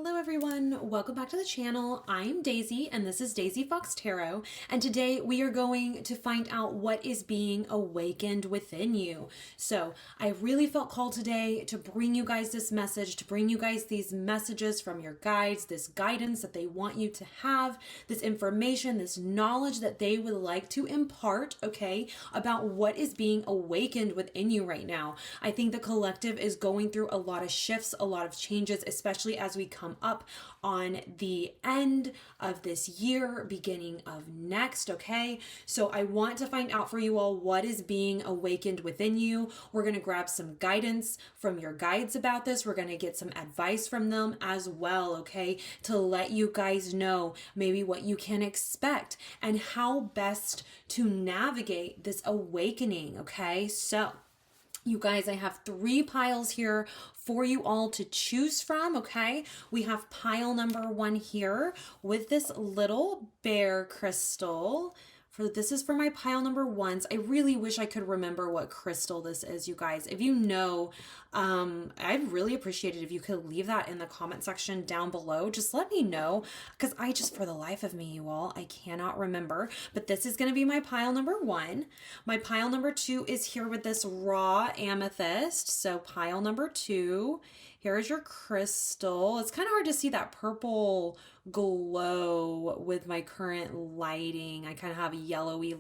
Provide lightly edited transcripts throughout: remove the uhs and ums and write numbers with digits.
Hello everyone, welcome back to the channel. I'm Daisy and this is Daisy Fox Tarot, and today we are going to find out what is being awakened within you. So I really felt called today to bring you guys this message, to bring you guys these messages from your guides, this guidance that they want you to have, this information, this knowledge that they would like to impart, okay, about what is being awakened within you right now. I think the collective is going through a lot of shifts, a lot of changes, especially as we come up on the end of this year, beginning of next, okay? So I want to find out for you all what is being awakened within you. We're going to grab some guidance from your guides about this. We're going to get some advice from them as well, okay? To let you guys know maybe what you can expect and how best to navigate this awakening, okay? So you guys, I have 3 piles here for you all to choose from, okay? We have pile number 1 here with this little bear crystal. This is for my pile number 1s. I really wish I could remember what crystal this is, you guys. If you know, I'd really appreciate it if you could leave that in the comment section down below. Just let me know, because for the life of me, you all, I cannot remember. But this is going to be my pile number 1. My pile number 2 is here with this raw amethyst. So pile number 2. Here's your crystal. It's kind of hard to see that purple glow with my current lighting. I kind of have a yellowy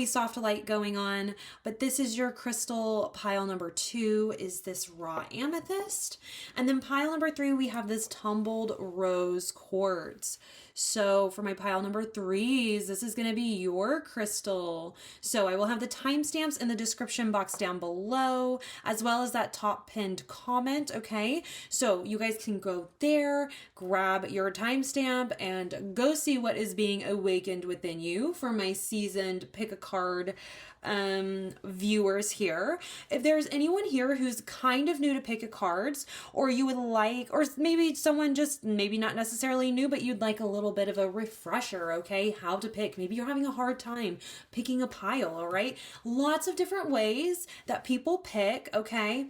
soft light going on, but this is your crystal. Pile number 2 is this raw amethyst. And then pile number 3, we have this tumbled rose quartz. So for my pile number 3s, this is going to be your crystal. So I will have the timestamps in the description box down below, as well as that top pinned comment, okay? So you guys can go there, grab your timestamp, and go see what is being awakened within you for my seasoned pick a card viewers here. If there's anyone here who's kind of new to pick a cards, or you would like, or maybe someone just maybe not necessarily new, but you'd like a little bit of a refresher, okay, how to pick. Maybe you're having a hard time picking a pile, all right? Lots of different ways that people pick, okay?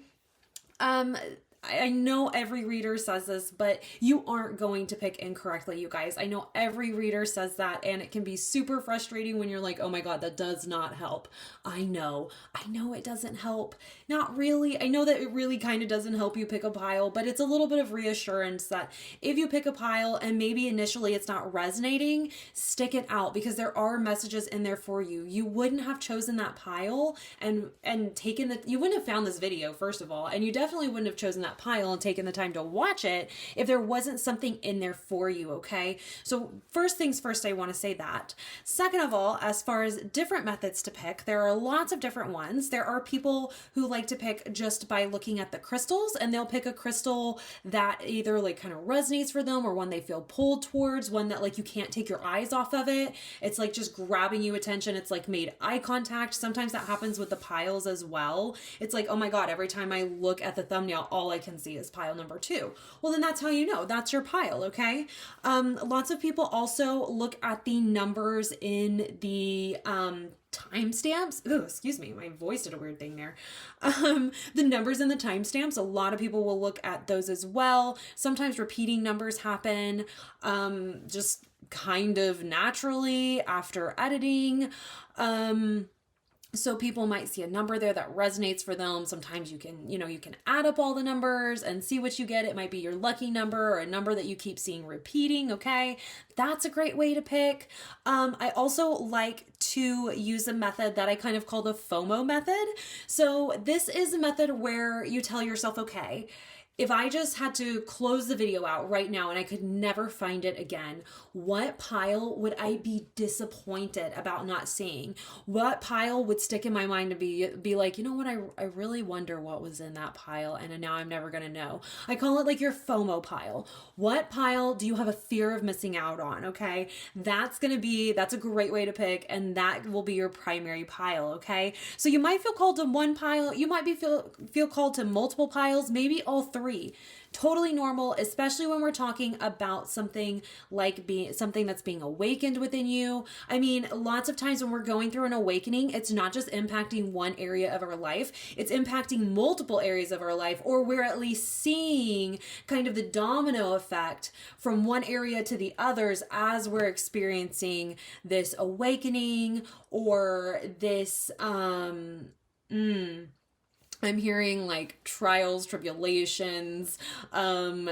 I know every reader says this, but you aren't going to pick incorrectly, you guys. I know every reader says that, and it can be super frustrating when you're like, oh my God, that does not help. I know it doesn't help. Not really. I know that it really kind of doesn't help you pick a pile, but it's a little bit of reassurance that if you pick a pile and maybe initially it's not resonating, stick it out, because there are messages in there for you. You wouldn't have chosen that pile and you wouldn't have found this video, first of all, and you definitely wouldn't have chosen that pile and taken the time to watch it if there wasn't something in there for you, okay? So first things first, I want to say that. Second of all, as far as different methods to pick, there are lots of different ones. There are people who like to pick just by looking at the crystals, and they'll pick a crystal that either like kind of resonates for them, or one they feel pulled towards, one that like you can't take your eyes off of it. It's like just grabbing you attention. It's like made eye contact. Sometimes that happens with the piles as well. It's like, oh my God, every time I look at the thumbnail, all I can see is pile number 2. Well, then that's how you know that's your pile, okay? Lots of people also look at the numbers in the timestamps. Oh, excuse me, my voice did a weird thing there. The numbers in the timestamps, a lot of people will look at those as well. Sometimes repeating numbers happen just kind of naturally after editing. So people might see a number there that resonates for them. Sometimes you can add up all the numbers and see what you get. It might be your lucky number or a number that you keep seeing repeating, okay? That's a great way to pick. I also like to use a method that I kind of call the FOMO method. So this is a method where you tell yourself, okay, if I just had to close the video out right now and I could never find it again, what pile would I be disappointed about not seeing? What pile would stick in my mind to be like, you know what, I really wonder what was in that pile, and now I'm never gonna know. I call it like your FOMO pile. What pile do you have a fear of missing out on, okay? That's a great way to pick, and that will be your primary pile, okay? So you might feel called to one pile, you might feel called to multiple piles, maybe all 3. 3. Totally normal, especially when we're talking about something like something that's being awakened within you. I mean, lots of times when we're going through an awakening, it's not just impacting one area of our life, it's impacting multiple areas of our life, or we're at least seeing kind of the domino effect from one area to the others as we're experiencing this awakening or this I'm hearing like trials, tribulations, whatever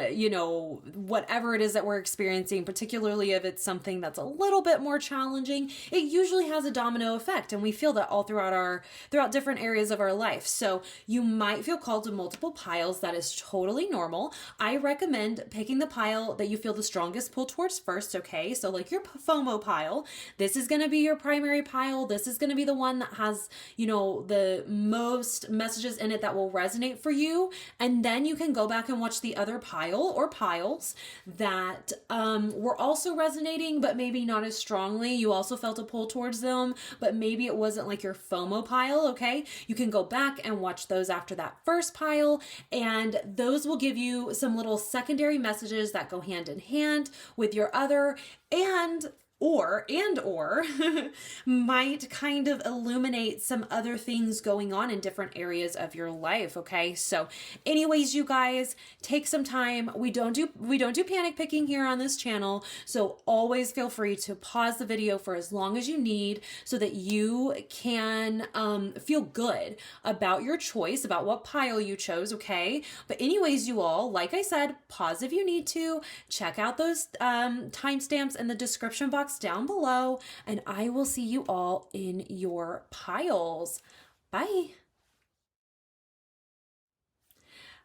it is that we're experiencing, particularly if it's something that's a little bit more challenging, it usually has a domino effect. And we feel that all throughout different areas of our life. So you might feel called to multiple piles. That is totally normal. I recommend picking the pile that you feel the strongest pull towards first. Okay. So like your FOMO pile, this is going to be your primary pile. This is going to be the one that has, the most messages in it that will resonate for you. And then you can go back and watch the other pile or piles that were also resonating, but maybe not as strongly. You also felt a pull towards them, but maybe it wasn't like your FOMO pile. Okay. You can go back and watch those after that first pile, and those will give you some little secondary messages that go hand in hand with your other or might kind of illuminate some other things going on in different areas of your life. Okay. So anyways, you guys, take some time. We don't do panic picking here on this channel. So always feel free to pause the video for as long as you need so that you can feel good about your choice, about what pile you chose. Okay. But anyways, you all, like I said, pause if you need to. Check out those timestamps in the description box down below, and I will see you all in your piles. Bye.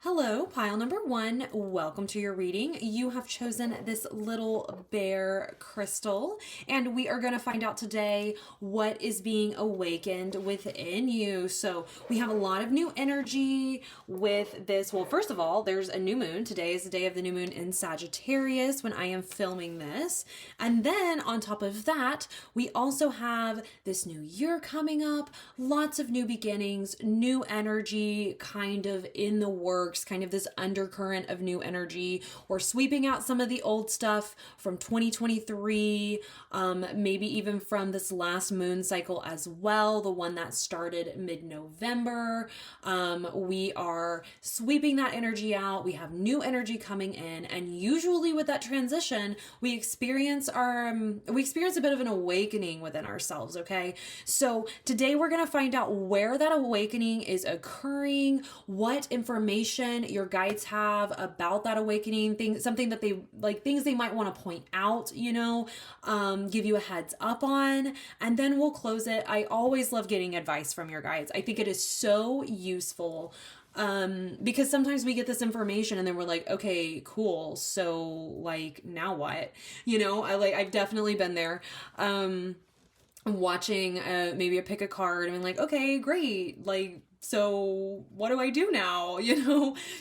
Hello, pile number 1. Welcome to your reading. You have chosen this little bear crystal, and we are going to find out today what is being awakened within you. So we have a lot of new energy with this. Well, first of all, there's a new moon. Today is the day of the new moon in Sagittarius when I am filming this. And then on top of that, we also have this new year coming up, lots of new beginnings, new energy kind of in the works, kind of this undercurrent of new energy. We're sweeping out some of the old stuff from 2023, maybe even from this last moon cycle as well, the one that started mid-November. We are sweeping that energy out. We have new energy coming in, and usually with that transition, we experience a bit of an awakening within ourselves. Okay, so today we're going to find out where that awakening is occurring, what information your guides have about that awakening, things they might want to point out, give you a heads up on, and then we'll close it. I always love getting advice from your guides. I think it is so useful. Because sometimes we get this information and then we're like, okay, cool. So like, now what? I've definitely been there. Watching maybe a pick a card and being like, okay, great. Like, so what do I do now?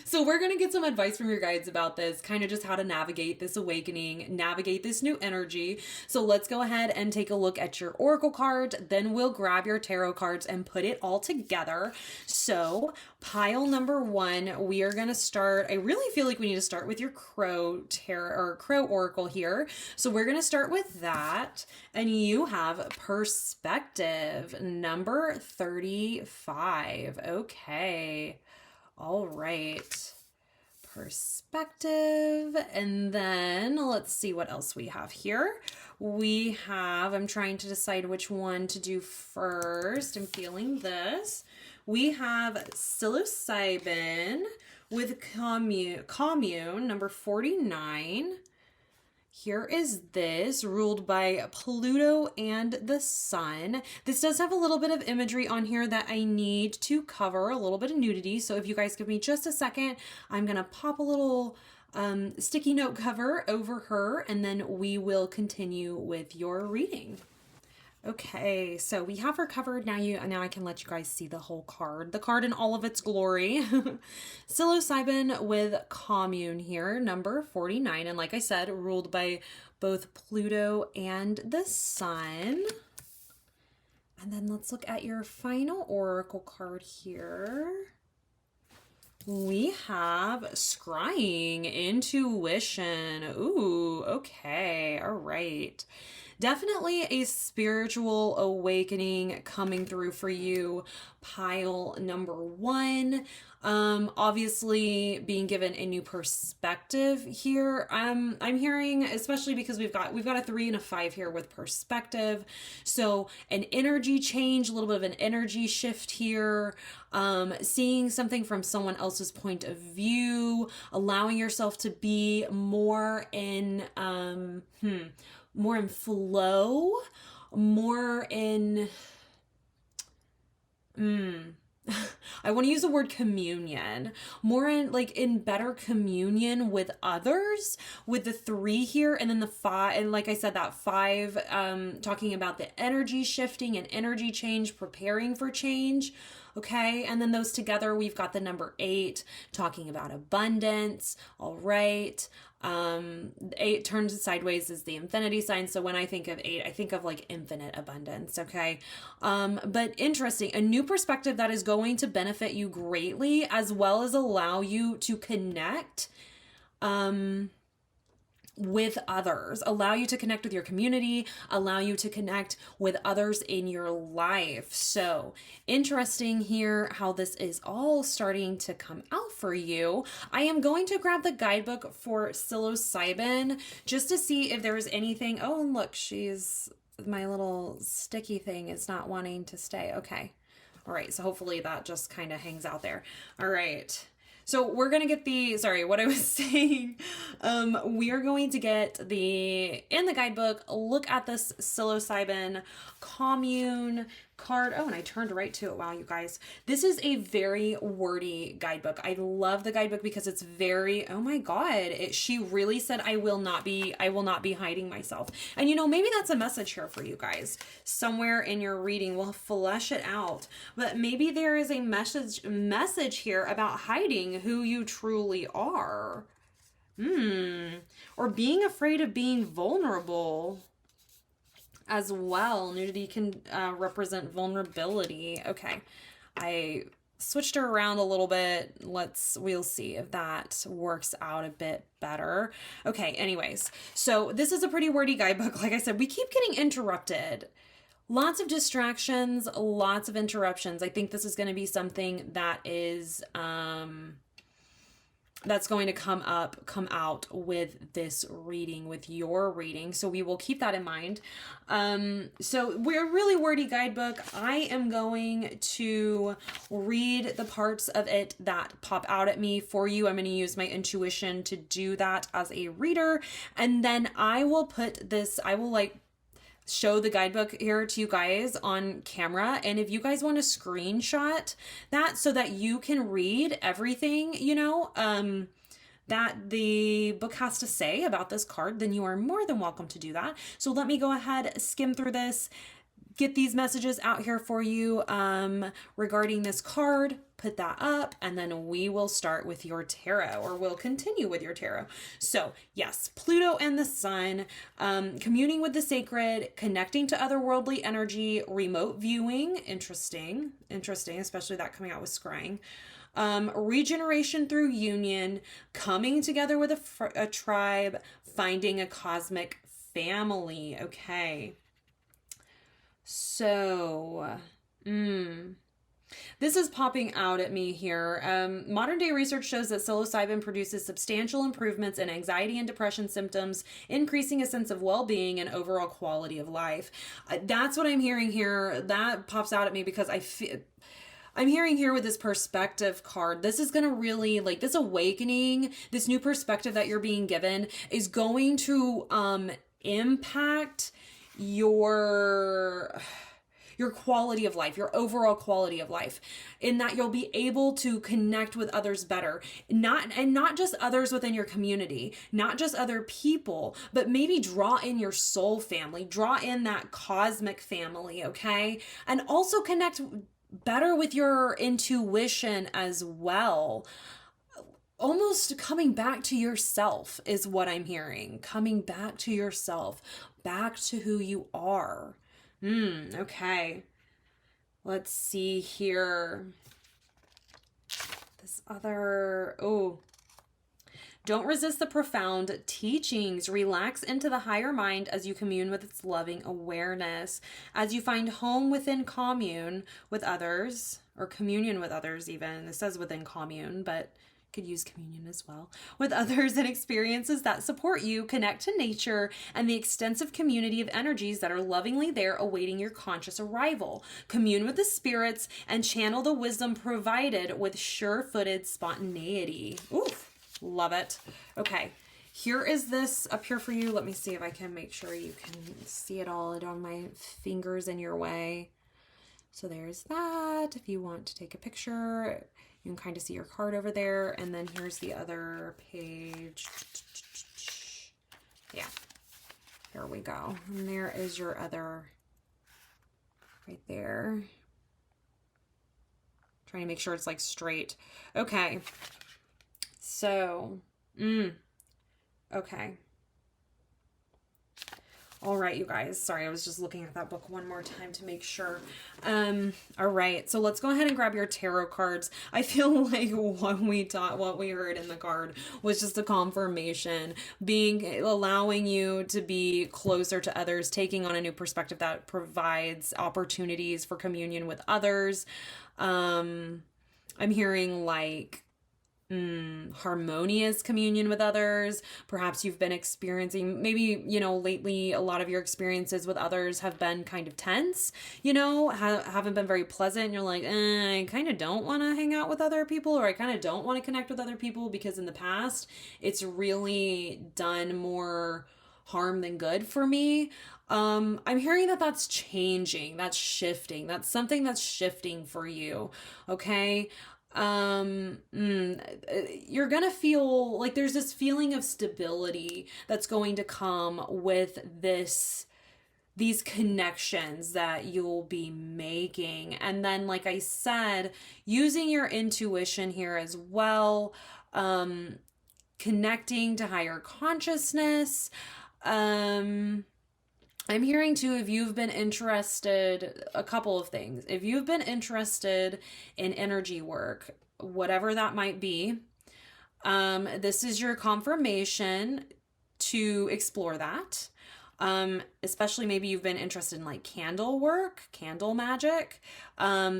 So we're going to get some advice from your guides about this, kind of just how to navigate this awakening, navigate this new energy. So let's go ahead and take a look at your oracle cards. Then we'll grab your tarot cards and put it all together. So pile number 1, we are going to start. I really feel like we need to start with your crow tarot or crow oracle here. So we're going to start with that. And you have perspective number 35. Okay. All right. Perspective. And then let's see what else we have here. I'm trying to decide which one to do first. I'm feeling this. We have psilocybin with commune number 49. Here is this, ruled by Pluto and the Sun. This does have a little bit of imagery on here that I need to cover, a little bit of nudity. So if you guys give me just a second, I'm going to pop a little sticky note cover over her, and then we will continue with your reading. Okay, so we have her covered. Now I can let you guys see the whole card. The card in all of its glory. Psilocybin with commune here, number 49. And like I said, ruled by both Pluto and the Sun. And then let's look at your final oracle card here. We have scrying, intuition. Ooh, okay, all right. Definitely a spiritual awakening coming through for you, pile number one. Obviously being given a new perspective here. I'm hearing, especially because we've got a 3 and a 5 here with perspective. So an energy change, a little bit of an energy shift here. Seeing something from someone else's point of view, allowing yourself to be more in more in flow, more in I want to use the word communion, more in like in better communion with others, with the 3 here, and then the 5, and like I said, that 5 talking about the energy shifting and energy change, preparing for change. Okay, and then those together, we've got the number 8 talking about abundance. All right. 8 turns sideways is the infinity sign. So when I think of 8, I think of like infinite abundance. Okay. But interesting, a new perspective that is going to benefit you greatly, as well as allow you to connect, with others, allow you to connect with your community, allow you to connect with others in your life. So interesting here how this is all starting to come out for you. I am going to grab the guidebook for psilocybin just to see if there is anything. Oh, and look, my little sticky thing is not wanting to stay. Okay. All right. So hopefully that just kind of hangs out there. All right. So we're going to get sorry, what I was saying, we are going to get in the guidebook, look at this psilocybin commune card. Oh, and I turned right to it. Wow, you guys. This is a very wordy guidebook. I love the guidebook because it's very, oh my God, she really said, I will not be hiding myself. And maybe that's a message here for you guys. Somewhere in your reading, we'll flesh it out. But maybe there is a message here about hiding who you truly are. Or being afraid of being vulnerable as well. Nudity can represent vulnerability. Okay. I switched her around a little bit. We'll see if that works out a bit better. Okay. Anyways, so this is a pretty wordy guidebook. Like I said, we keep getting interrupted. Lots of distractions, lots of interruptions. I think this is going to be something that is, that's going to come out with this reading, with your reading. So we will keep that in mind. So we're a really wordy guidebook. I am going to read the parts of it that pop out at me for you. I'm going to use my intuition to do that as a reader. And then I will show the guidebook here to you guys on camera. And if you guys want to screenshot that so that you can read everything, that the book has to say about this card, then you are more than welcome to do that. So let me go ahead, skim through this, get these messages out here for you regarding this card, put that up, and then we will start with your tarot, or we'll continue with your tarot. So yes, Pluto and the Sun, communing with the sacred, connecting to otherworldly energy, remote viewing, interesting, especially that coming out with scrying. Regeneration through union, coming together with a tribe, finding a cosmic family. Okay. So, this is popping out at me here. Modern day research shows that psilocybin produces substantial improvements in anxiety and depression symptoms, increasing a sense of well-being and overall quality of life. That's what I'm hearing here. That pops out at me because I'm hearing here with this perspective card, this is going to really, this awakening, this new perspective that you're being given is going to impact your quality of life, your overall quality of life, in that you'll be able to connect with others better, not just others within your community, not just other people, but maybe draw in your soul family, draw in that cosmic family. Okay. And also connect better with your intuition as well. Almost coming back to yourself is what I'm hearing. Coming back to yourself, back to who you are. Okay. Let's see here. this other, oh, don't resist the profound teachings. Relax into the higher mind as you commune with its loving awareness. As you find home within commune with others, or communion with others even. It says within commune, but could use communion as well. With others and experiences that support you, connect to nature and the extensive community of energies that are lovingly there awaiting your conscious arrival. Commune with the spirits and channel the wisdom provided with sure-footed spontaneity. Oof. Love it. Okay, here is this up here for you. Let me see if I can make sure you can see it all on my fingers in your way. So there's that. If you want to take a picture, you can kind of see your card over there. And then here's the other page. Yeah, here we go. And there is your other right there. Trying to make sure it's like straight. Okay. So, okay. All right, you guys. Sorry, I was just looking at that book one more time to make sure. All right, so let's go ahead and grab your tarot cards. I feel like what we heard in the card was just a confirmation, allowing you to be closer to others, taking on a new perspective that provides opportunities for communion with others. I'm hearing like harmonious communion with others. Perhaps you've been experiencing, maybe, lately a lot of your experiences with others have been kind of tense, haven't been very pleasant. You're like, I kind of don't want to hang out with other people, or I kind of don't want to connect with other people because in the past it's really done more harm than good for me. I'm hearing that that's changing, that's shifting, that's something that's shifting for you. Okay. You're gonna feel like there's this feeling of stability that's going to come with these connections that you'll be making. And then, like I said, using your intuition here as well, connecting to higher consciousness. I'm hearing too, if you've been interested, a couple of things. If you've been interested in energy work, whatever that might be, this is your confirmation to explore that. Especially maybe you've been interested in like candle work, candle magic.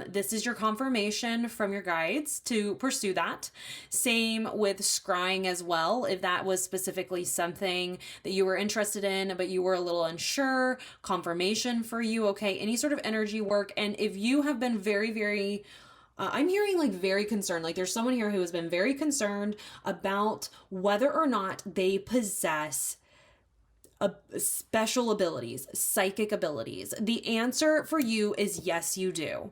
This is your confirmation from your guides to pursue that. Same with scrying as well. If that was specifically something that you were interested in, but you were a little unsure, confirmation for you. Okay. Any sort of energy work. And if you have been very, very, I'm hearing like very concerned, like there's someone here who has been very concerned about whether or not they possess special abilities, psychic abilities. The answer for you is yes, you do.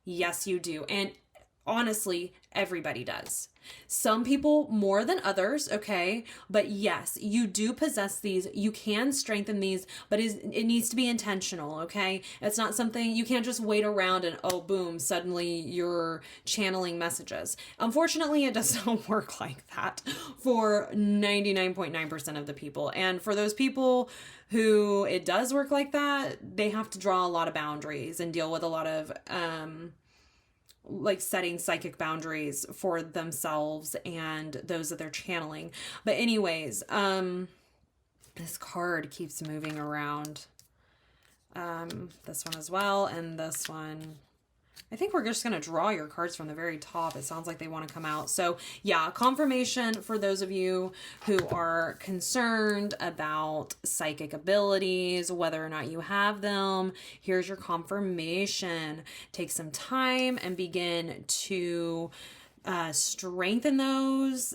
Yes, you do. And honestly, everybody does. Some people more than others, okay? But yes, you do possess these. You can strengthen these, but it needs to be intentional, okay? It's not something you can't just wait around and, oh, boom, suddenly you're channeling messages. Unfortunately, it does not work like that for 99.9% of the people. And for those people who it does work like that, they have to draw a lot of boundaries and deal with a lot of, like setting psychic boundaries for themselves and those that they're channeling. But anyways, this card keeps moving around. This one as well, and this one. I think we're just going to draw your cards from the very top. It sounds like they want to come out. So yeah, confirmation for those of you who are concerned about psychic abilities, whether or not you have them. Here's your confirmation. Take some time and begin to strengthen those.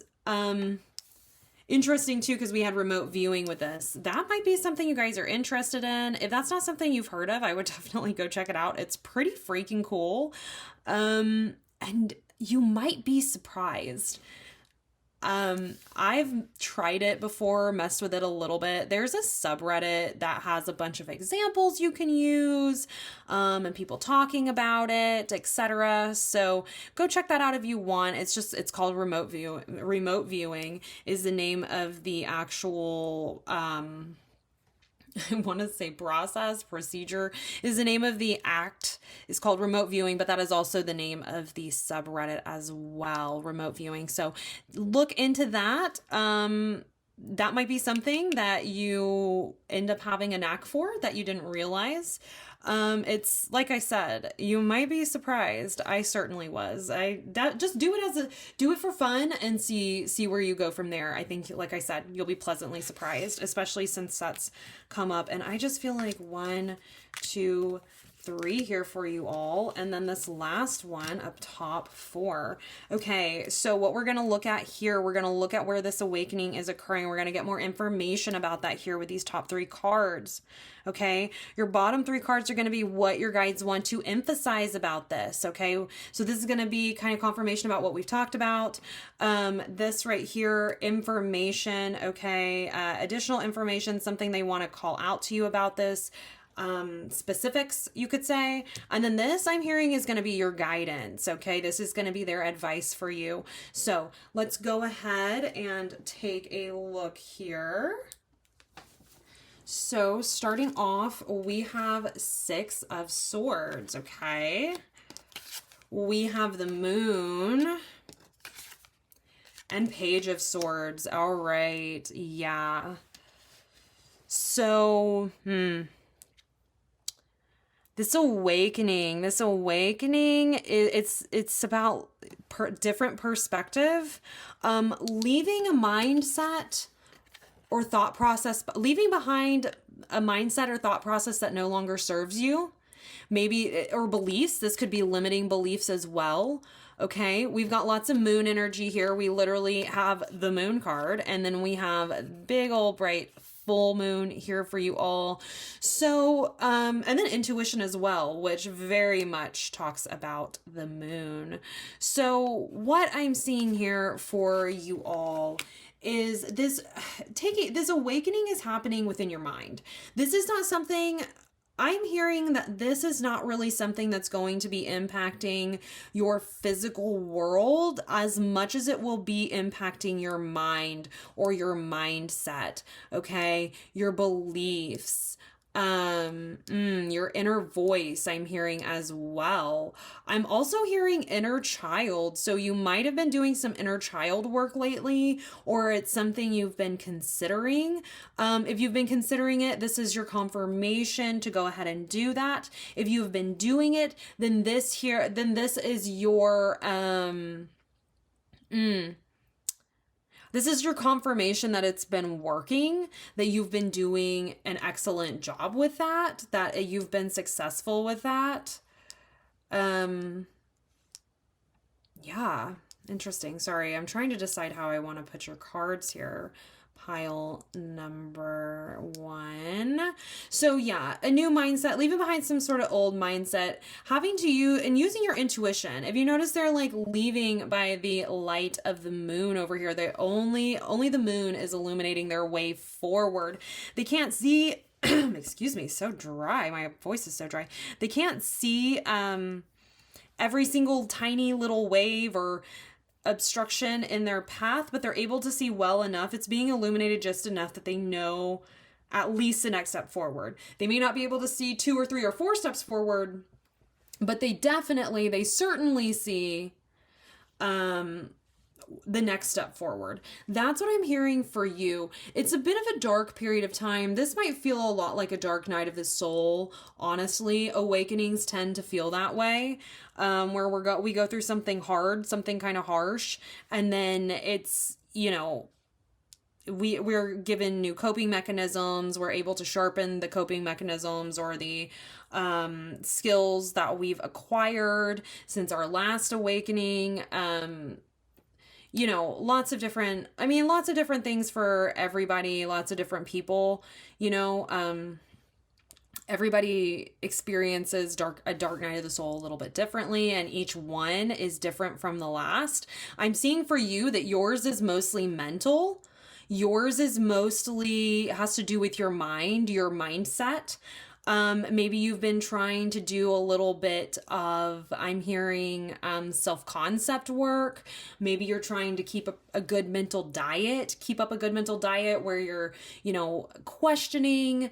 Interesting too, because we had remote viewing with this. That might be something you guys are interested in. If that's not something you've heard of, I would definitely go check it out. It's pretty freaking cool. And you might be surprised. I've tried it before, messed with it a little bit. There's a subreddit that has a bunch of examples you can use, and people talking about it, etc. So go check that out if you want. It's called remote viewing is the name of the actual, I want to say procedure is the name of the act. It's called remote viewing, but that is also the name of the subreddit as well, remote viewing. So look into that. That might be something that you end up having a knack for that you didn't realize. It's like I said, you might be surprised. I certainly was. Just do it for fun and see where you go from there. I think, like I said, you'll be pleasantly surprised, especially since that's come up. And I just feel like 1, 2, 3 here for you all, and then this last one up top 4. Okay, so what we're going to look at here, we're going to look at where this awakening is occurring. We're going to get more information about that here with these top 3 cards. Okay, your bottom 3 cards are going to be what your guides want to emphasize about this. Okay, so this is going to be kind of confirmation about what we've talked about. This right here, information. Okay, additional information, something they want to call out to you about this. Specifics, you could say. And then this I'm hearing is going to be your guidance. Okay, this is going to be their advice for you. So let's go ahead and take a look here. So starting off, we have 6 of Swords. Okay, we have the Moon and Page of Swords. All right, yeah. So This awakening, it's about different perspective, leaving a mindset or thought process, leaving behind a mindset or thought process that no longer serves you, maybe, or beliefs. This could be limiting beliefs as well. Okay, we've got lots of moon energy here. We literally have the moon card, and then we have big old bright full moon here for you all. So, and then intuition as well, which very much talks about the moon. So what I'm seeing here for you all is this awakening is happening within your mind. This is not something, I'm hearing that this is not really something that's going to be impacting your physical world as much as it will be impacting your mind or your mindset, okay? Your beliefs, your inner voice I'm hearing as well. I'm also hearing inner child. So you might have been doing some inner child work lately, or it's something you've been considering. If you've been considering it, this is your confirmation to go ahead and do that. If you've been doing it, then this is your, this is your confirmation that it's been working, that you've been doing an excellent job with that you've been successful with that. Yeah, interesting. Sorry, I'm trying to decide how I want to put your cards here. Pile number 1. So yeah, a new mindset, leaving behind some sort of old mindset, having to use and using your intuition. If you notice, they're like leaving by the light of the moon over here. They only the moon is illuminating their way forward. They can't see excuse me, so dry. My voice is so dry. They can't see every single tiny little wave or obstruction in their path, but they're able to see well enough. It's being illuminated just enough that they know at least the next step forward. They may not be able to see 2 or 3 or 4 steps forward, but they certainly see the next step forward. That's what I'm hearing for you. It's a bit of a dark period of time. This might feel a lot like a dark night of the soul. Honestly, awakenings tend to feel that way, where we go through something hard, something kind of harsh, and then it's, we're given new coping mechanisms. We're able to sharpen the coping mechanisms or the skills that we've acquired since our last awakening. Lots of different things for everybody, lots of different people, everybody experiences a dark night of the soul a little bit differently, and each one is different from the last. I'm seeing for you that yours is mostly mental. Yours is mostly has to do with your mind, your mindset. Maybe you've been trying to do a little bit of, I'm hearing, self-concept work. Maybe you're trying to keep up a good mental diet where you're, questioning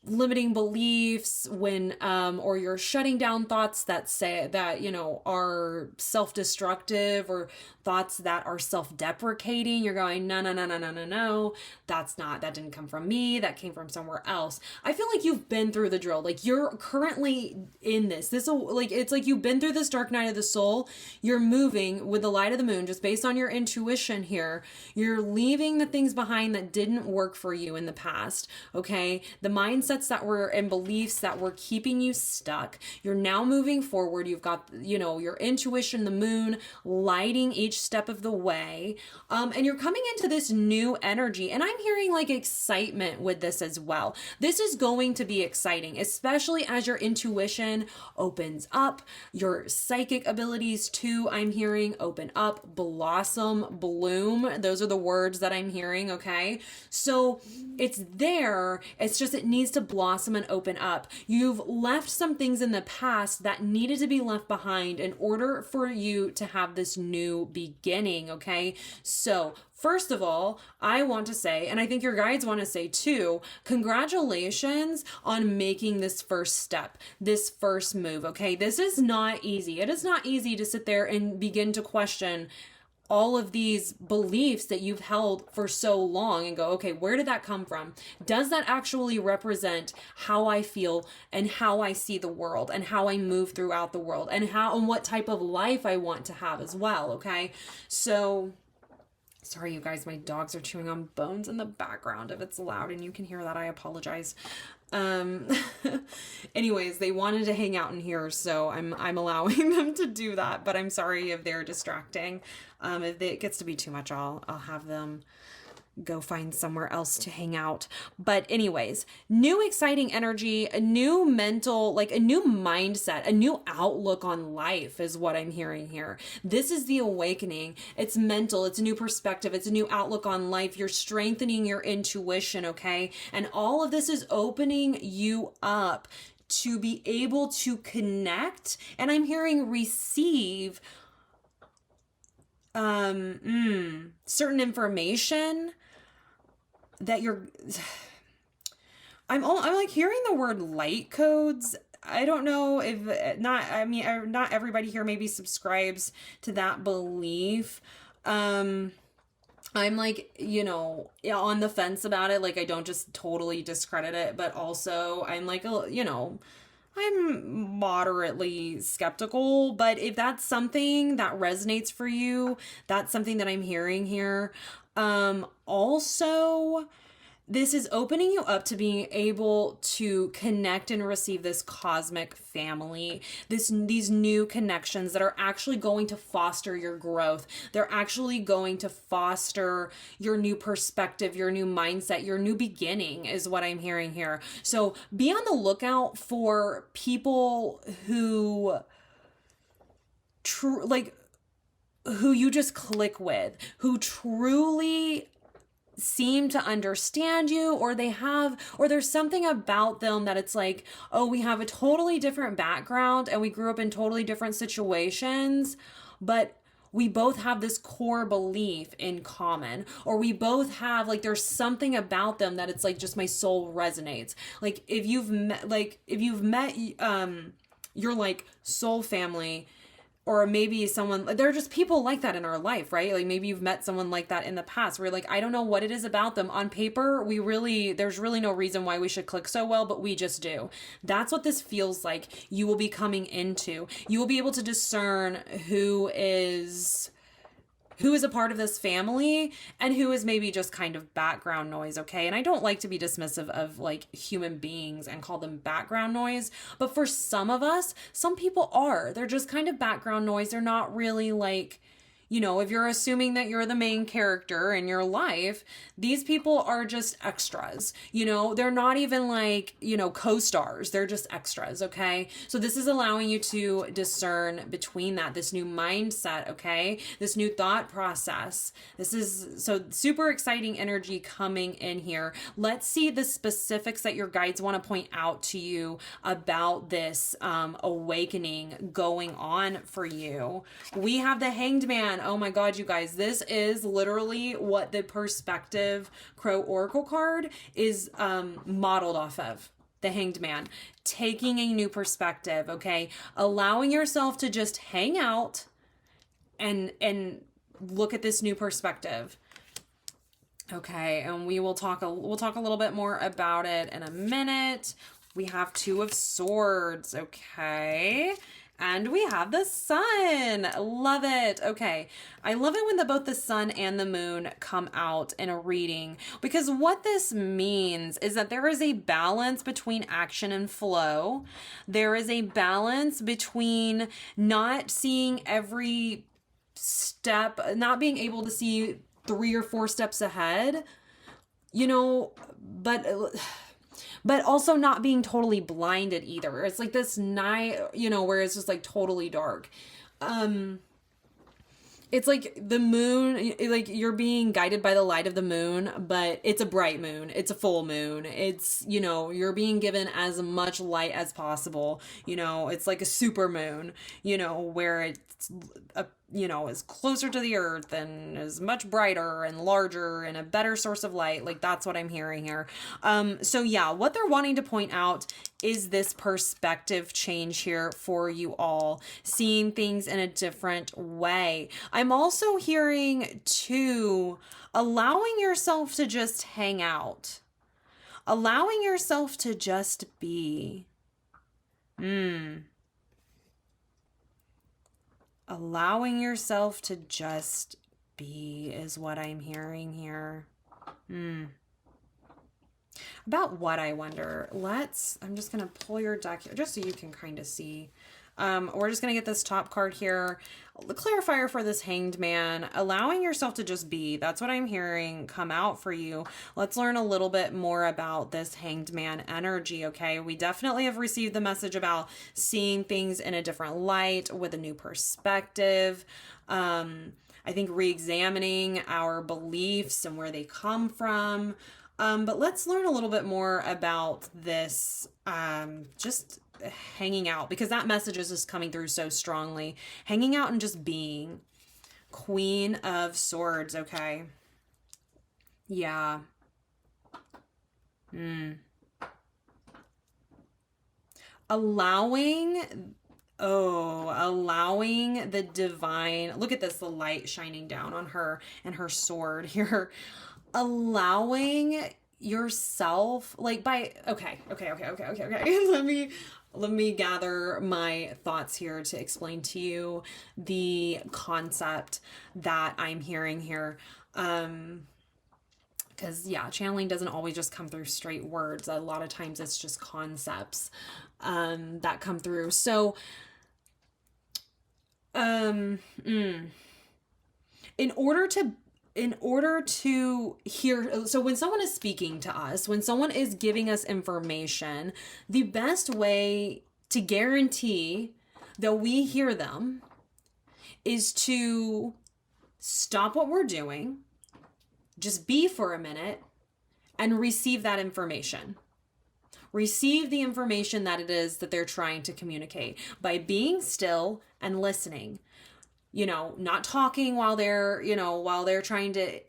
limiting beliefs, when or you're shutting down thoughts that say that, are self-destructive, or thoughts that are self-deprecating. You're going, no, no, no, no, no, no, no, that didn't come from me, that came from somewhere else. I feel like you've been through the drill. Like, you're currently in this like, it's like you've been through this dark night of the soul. You're moving with the light of the moon, just based on your intuition here. You're leaving the things behind that didn't work for you in the past. Okay, the mindsets that were and beliefs that were keeping you stuck. You're now moving forward. You've got, your intuition, the moon, lighting each step of the way. And you're coming into this new energy. And I'm hearing like excitement with this as well. This is going to be exciting, especially as your intuition opens up, your psychic abilities too, I'm hearing, open up, blossom, bloom. Those are the words that I'm hearing. Okay, so it's there. It's just, it needs to blossom and open up. You've left some things in the past that needed to be left behind in order for you to have this new beginning. Okay, so first of all, I want to say, and I think your guides want to say too, congratulations on making this first step, this first move. Okay, this is not easy. It is not easy to sit there and begin to question all of these beliefs that you've held for so long and go, okay, where did that come from? Does that actually represent how I feel and how I see the world and how I move throughout the world and what type of life I want to have as well? Okay, so sorry, you guys, my dogs are chewing on bones in the background. If it's loud and you can hear that, I apologize. Anyways, they wanted to hang out in here, so I'm allowing them to do that, but I'm sorry if they're distracting. If it gets to be too much, I'll have them go find somewhere else to hang out. But anyways, new exciting energy, a new mental, like a new mindset, a new outlook on life is what I'm hearing here. This is the awakening. It's mental. It's a new perspective. It's a new outlook on life. You're strengthening your intuition. Okay. And all of this is opening you up to be able to connect. And I'm hearing receive certain information that I'm like hearing the word light codes. I don't know if not everybody here maybe subscribes to that belief. I'm like, on the fence about it. Like, I don't just totally discredit it, but also I'm like, I'm moderately skeptical, but if that's something that resonates for you, that's something that I'm hearing here. Also, this is opening you up to being able to connect and receive this cosmic family, these new connections that are actually going to foster your growth. They're actually going to foster your new perspective, your new mindset, your new beginning is what I'm hearing here. So be on the lookout for people who who you just click with, who truly seem to understand you, or there's something about them that it's like, oh, we have a totally different background and we grew up in totally different situations, but we both have this core belief in common, or we both have, like, there's something about them that it's like just my soul resonates. Like, if you've met your like soul family, or maybe someone, there are just people like that in our life, right? Like, maybe you've met someone like that in the past where you're like, I don't know what it is about them. On paper, there's really no reason why we should click so well, but we just do. That's what this feels like you will be coming into. You will be able to discern who is a part of this family and who is maybe just kind of background noise, okay? And I don't like to be dismissive of like human beings and call them background noise, but for some of us, some people are. They're just kind of background noise. They're not really like, if you're assuming that you're the main character in your life, these people are just extras. They're not even like, co-stars. They're just extras, okay? So this is allowing you to discern between that, this new mindset, okay? This new thought process. This is so super exciting energy coming in here. Let's see the specifics that your guides want to point out to you about this awakening going on for you. We have the Hanged Man. Oh my God, you guys, this is literally what the Perspective Crow Oracle card is modeled off of. the Hanged Man, taking a new perspective, okay? Allowing yourself to just hang out and look at this new perspective. Okay, and we'll talk a little bit more about it in a minute. We have Two of Swords, okay? And we have the Sun. Love it. Okay. I love it when both the Sun and the Moon come out in a reading, because what this means is that there is a balance between action and flow. There is a balance between not seeing every step, not being able to see 3 or 4 steps ahead, but also not being totally blinded either. It's like this night, where it's just like totally dark. It's like the moon, like you're being guided by the light of the moon, but it's a bright moon. It's a full moon. It's, you're being given as much light as possible. It's like a super moon, where it's is closer to the earth and is much brighter and larger and a better source of light. Like, that's what I'm hearing here. So yeah, what they're wanting to point out is this perspective change here for you all, seeing things in a different way. I'm also hearing too, allowing yourself to just hang out, allowing yourself to just be. Allowing yourself to just be is what I'm hearing here. About what, I wonder? I'm just going to pull your deck here just so you can kind of see. We're just going to get this top card here. The clarifier for this Hanged Man, allowing yourself to just be. That's what I'm hearing come out for you. Let's learn a little bit more about this Hanged Man energy, okay? We definitely have received the message about seeing things in a different light with a new perspective. I think re-examining our beliefs and where they come from. But let's learn a little bit more about this, just hanging out, because that message is just coming through so strongly. Hanging out and just being. Queen of Swords, okay. Yeah. Allowing the divine, look at this, the light shining down on her and her sword here. Allowing yourself, like, okay. Let me gather my thoughts here to explain to you the concept that I'm hearing here. Because channeling doesn't always just come through straight words. A lot of times it's just concepts that come through. So in order to hear, so when someone is speaking to us, when someone is giving us information, the best way to guarantee that we hear them is to stop what we're doing, just be for a minute, and receive that information. Receive the information that it is that they're trying to communicate by being still and listening. Not talking while they're trying to,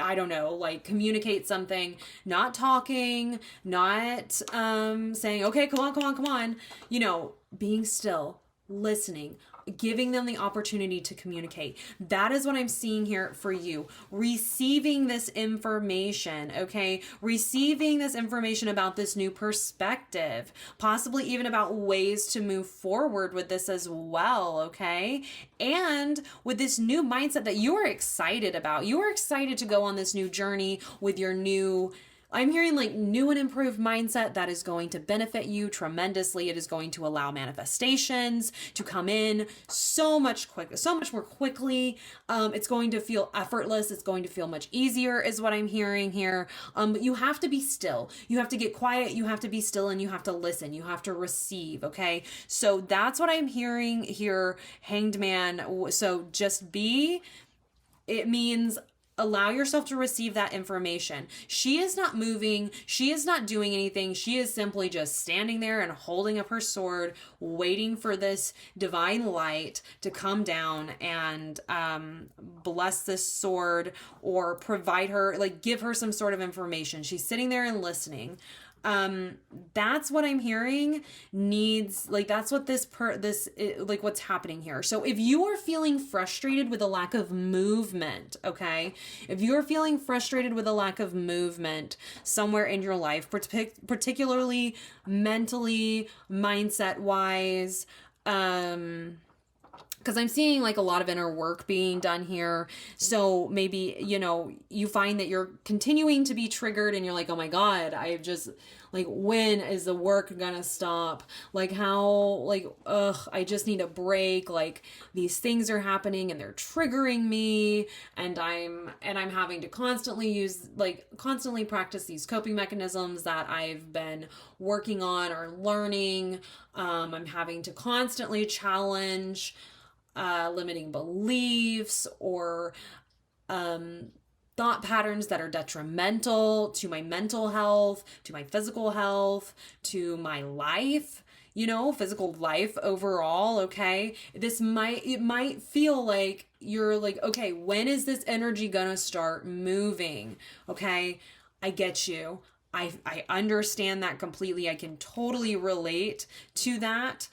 I don't know, like communicate something, not talking, not saying, okay, come on, being still, listening, giving them the opportunity to communicate. That is what I'm seeing here for you. Receiving this information, okay? Receiving this information about this new perspective, possibly even about ways to move forward with this as well, okay? And with this new mindset that you are excited about. You are excited to go on this new journey with your new, I'm hearing like new and improved mindset that is going to benefit you tremendously. It is going to allow manifestations to come in so much more quickly. It's going to feel effortless. It's going to feel much easier is what I'm hearing here. But you have to be still. You have to get quiet. You have to be still and you have to listen. You have to receive. Okay. So that's what I'm hearing here, Hanged Man. So just be, it means allow yourself to receive that information. She is not moving. She is not doing anything. She is simply just standing there and holding up her sword, waiting for this divine light to come down and bless this sword or provide her, like give her some sort of information. She's sitting there and listening. That's what I'm hearing needs, like, that's what like what's happening here. So if you are feeling frustrated with a lack of movement, okay, if you're feeling frustrated with a lack of movement somewhere in your life, particularly mentally, mindset wise, because I'm seeing like a lot of inner work being done here. So maybe, you find that you're continuing to be triggered and you're like, oh my God, I've just, like, when is the work gonna stop? Like, how, like, I just need a break. Like, these things are happening and they're triggering me, and I'm having to constantly practice these coping mechanisms that I've been working on or learning. I'm having to constantly challenge limiting beliefs or thought patterns that are detrimental to my mental health, to my physical health, to my life, physical life overall, okay? It might feel like you're like, okay, when is this energy gonna start moving? Okay, I get you. I understand that completely. I can totally relate to that.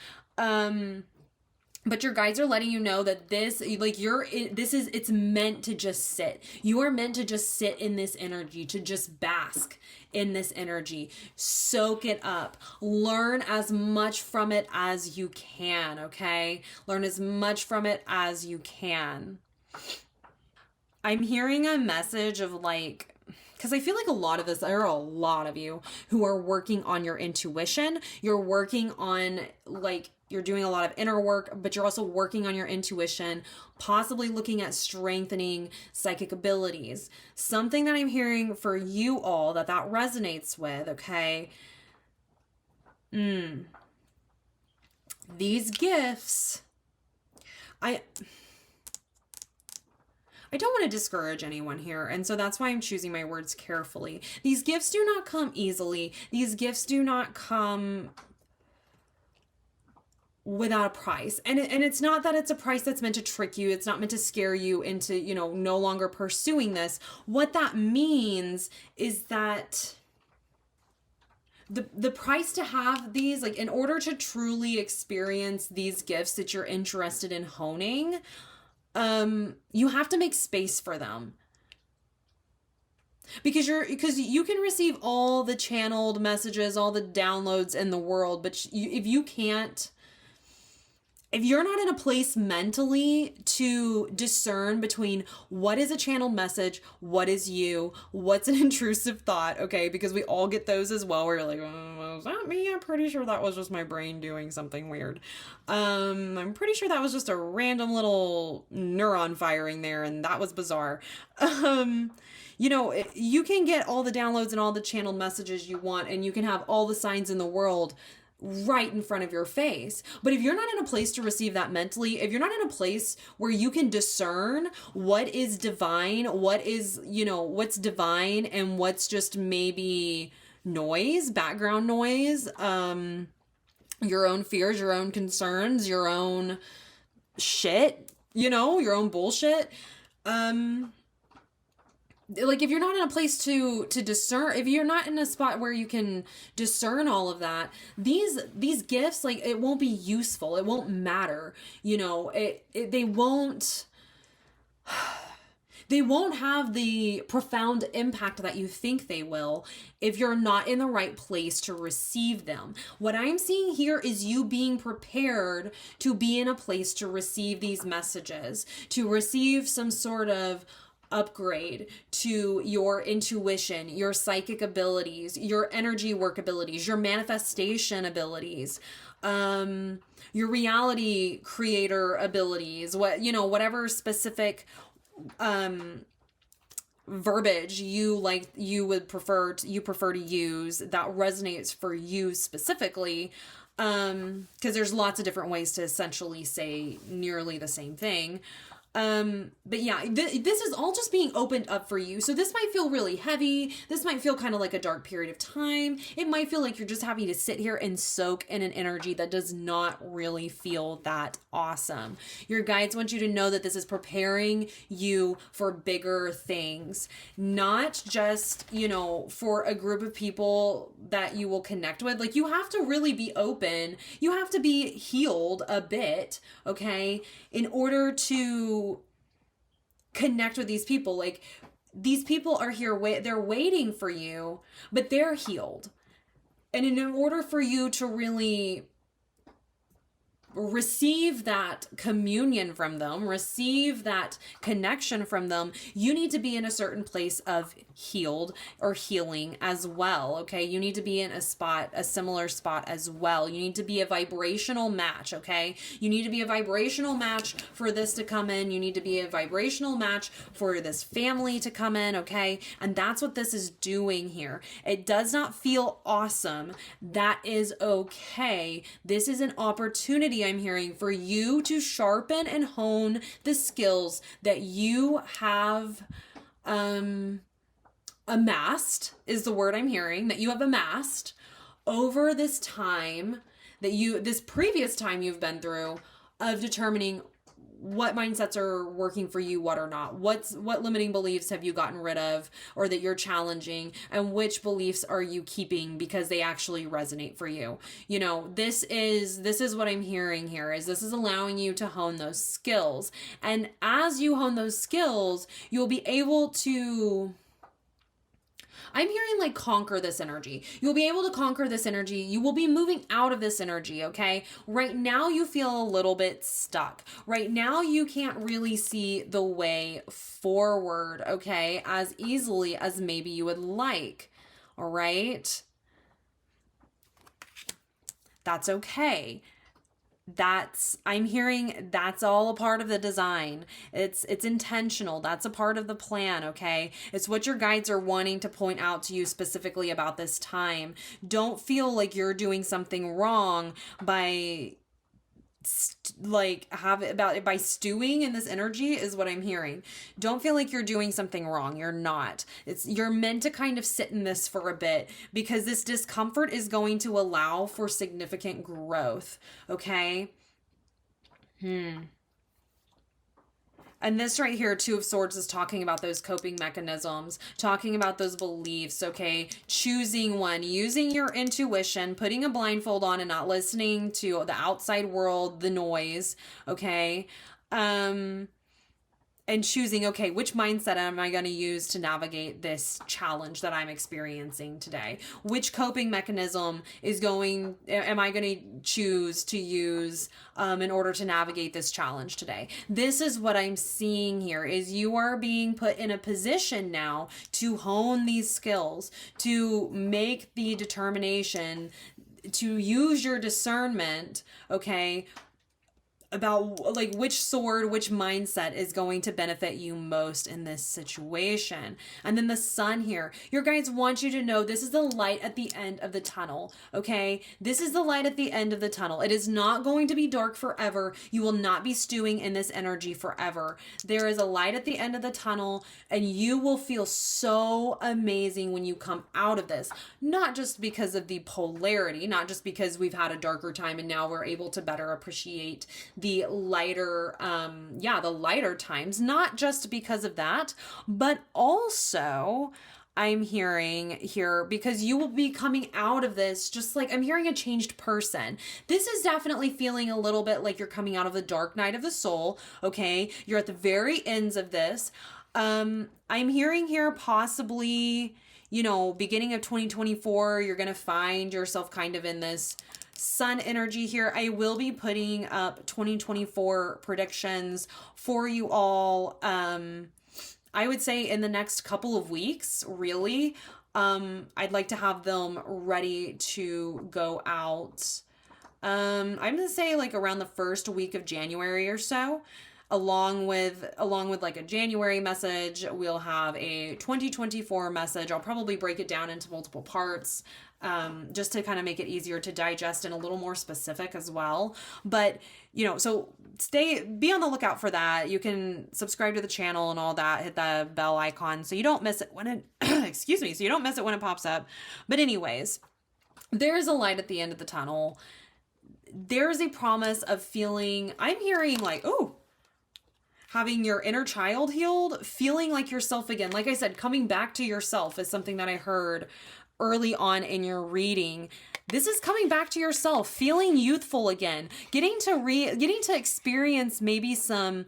But your guides are letting you know that it's meant to just sit. You are meant to just sit in this energy, to just bask in this energy. Soak it up. Learn as much from it as you can, okay? Learn as much from it as you can. I'm hearing a message of like, because I feel like there are a lot of you who are working on your intuition. You're working on, like, you're doing a lot of inner work, but you're also working on your intuition, possibly looking at strengthening psychic abilities. Something that I'm hearing for you all that resonates with, okay? These gifts, I don't want to discourage anyone here, and so that's why I'm choosing my words carefully. These gifts do not come easily. These gifts do not come without a price. And it's not that it's a price that's meant to trick you. It's not meant to scare you into, no longer pursuing this. What that means is that the price to have these, like, in order to truly experience these gifts that you're interested in honing, you have to make space for them. Because you can receive all the channeled messages, all the downloads in the world, but if you're not in a place mentally to discern between what is a channeled message, what is you, what's an intrusive thought, okay? Because we all get those as well, where you're like, oh, is that me? I'm pretty sure that was just my brain doing something weird. I'm pretty sure that was just a random little neuron firing there, and that was bizarre. You can get all the downloads and all the channeled messages you want, and you can have all the signs in the world right in front of your face. But if you're not in a place to receive that mentally, if you're not in a place where you can discern what is divine, what's divine and what's just maybe noise, background noise, your own fears, your own concerns, your own shit, your own bullshit, like, if you're not in a place to discern, if you're not in a spot where you can discern all of that, these gifts, like, it won't be useful. It won't matter. They won't have the profound impact that you think they will if you're not in the right place to receive them. What I'm seeing here is you being prepared to be in a place to receive these messages, to receive some sort of upgrade to your intuition, your psychic abilities, your energy work abilities, your manifestation abilities, your reality creator abilities, whatever specific verbiage you prefer to use that resonates for you specifically, because there's lots of different ways to essentially say nearly the same thing. But yeah, this is all just being opened up for you. So this might feel really heavy. This might feel kind of like a dark period of time. It might feel like you're just having to sit here and soak in an energy that does not really feel that awesome. Your guides want you to know that this is preparing you for bigger things, not just, for a group of people that you will connect with. Like, you have to really be open. You have to be healed a bit, okay, in order to connect with these people. Like, these people are here, they're waiting for you, but they're healed. And in order for you to really receive that communion from them, receive that connection from them, you need to be in a certain place of healed or healing as well. Okay. You need to be in a similar spot as well. You need to be a vibrational match. Okay. You need to be a vibrational match for this to come in. You need to be a vibrational match for this family to come in. Okay. And that's what this is doing here. It does not feel awesome. That is okay. This is an opportunity, I'm hearing, for you to sharpen and hone the skills that you have amassed, is the word I'm hearing, that you have amassed over this time, this previous time you've been through, of determining what mindsets are working for you, what are not, what limiting beliefs have you gotten rid of or that you're challenging, and which beliefs are you keeping because they actually resonate for you. This is what I'm hearing here, is this is allowing you to hone those skills. And as you hone those skills, you'll be able to, I'm hearing, like, conquer this energy. You'll be able to conquer this energy. You will be moving out of this energy, okay? Right now you feel a little bit stuck. Right now you can't really see the way forward, okay, as easily as maybe you would like, all right? That's okay. I'm hearing that's all a part of the design. It's intentional. That's a part of the plan, okay? It's what your guides are wanting to point out to you specifically about this time. Don't feel like you're doing something wrong by by stewing in this energy, is what I'm hearing. Don't feel like you're doing something wrong. You're not. You're meant to kind of sit in this for a bit, because this discomfort is going to allow for significant growth. Okay. And this right here, Two of Swords, is talking about those coping mechanisms, talking about those beliefs, okay? Choosing one, using your intuition, putting a blindfold on and not listening to the outside world, the noise, okay? And choosing, okay, which mindset am I going to use to navigate this challenge that I'm experiencing today? Which coping mechanism am I going to choose to use in order to navigate this challenge today? This is what I'm seeing here, is you are being put in a position now to hone these skills, to make the determination, to use your discernment, okay, about, like, which sword, which mindset is going to benefit you most in this situation. And then the sun here, your guides want you to know this is the light at the end of the tunnel, okay? This is the light at the end of the tunnel. It is not going to be dark forever. You will not be stewing in this energy forever. There is a light at the end of the tunnel, and you will feel so amazing when you come out of this. Not just because of the polarity, not just because we've had a darker time and now we're able to better appreciate the lighter times, not just because of that, but also I'm hearing here because you will be coming out of this just like, I'm hearing a changed person. This is definitely feeling a little bit like you're coming out of the dark night of the soul, okay? You're at the very ends of this. I'm hearing here possibly, beginning of 2024, you're going to find yourself kind of in this sun energy here. I will be putting up 2024 predictions for you all. I would say in the next couple of weeks, really. I'd like to have them ready to go out. I'm going to say like around the first week of January or so. along with like a January message, we'll have a 2024 message. I'll probably break it down into multiple parts, just to kind of make it easier to digest and a little more specific as well. But, so be on the lookout for that. You can subscribe to the channel and all that, hit the bell icon so you don't miss it when it, excuse me, so you don't miss it when it pops up. But anyways, there's a light at the end of the tunnel. There's a promise of feeling, I'm hearing like, having your inner child healed, feeling like yourself again. Like I said, coming back to yourself is something that I heard early on in your reading. This is coming back to yourself, feeling youthful again, getting to experience maybe some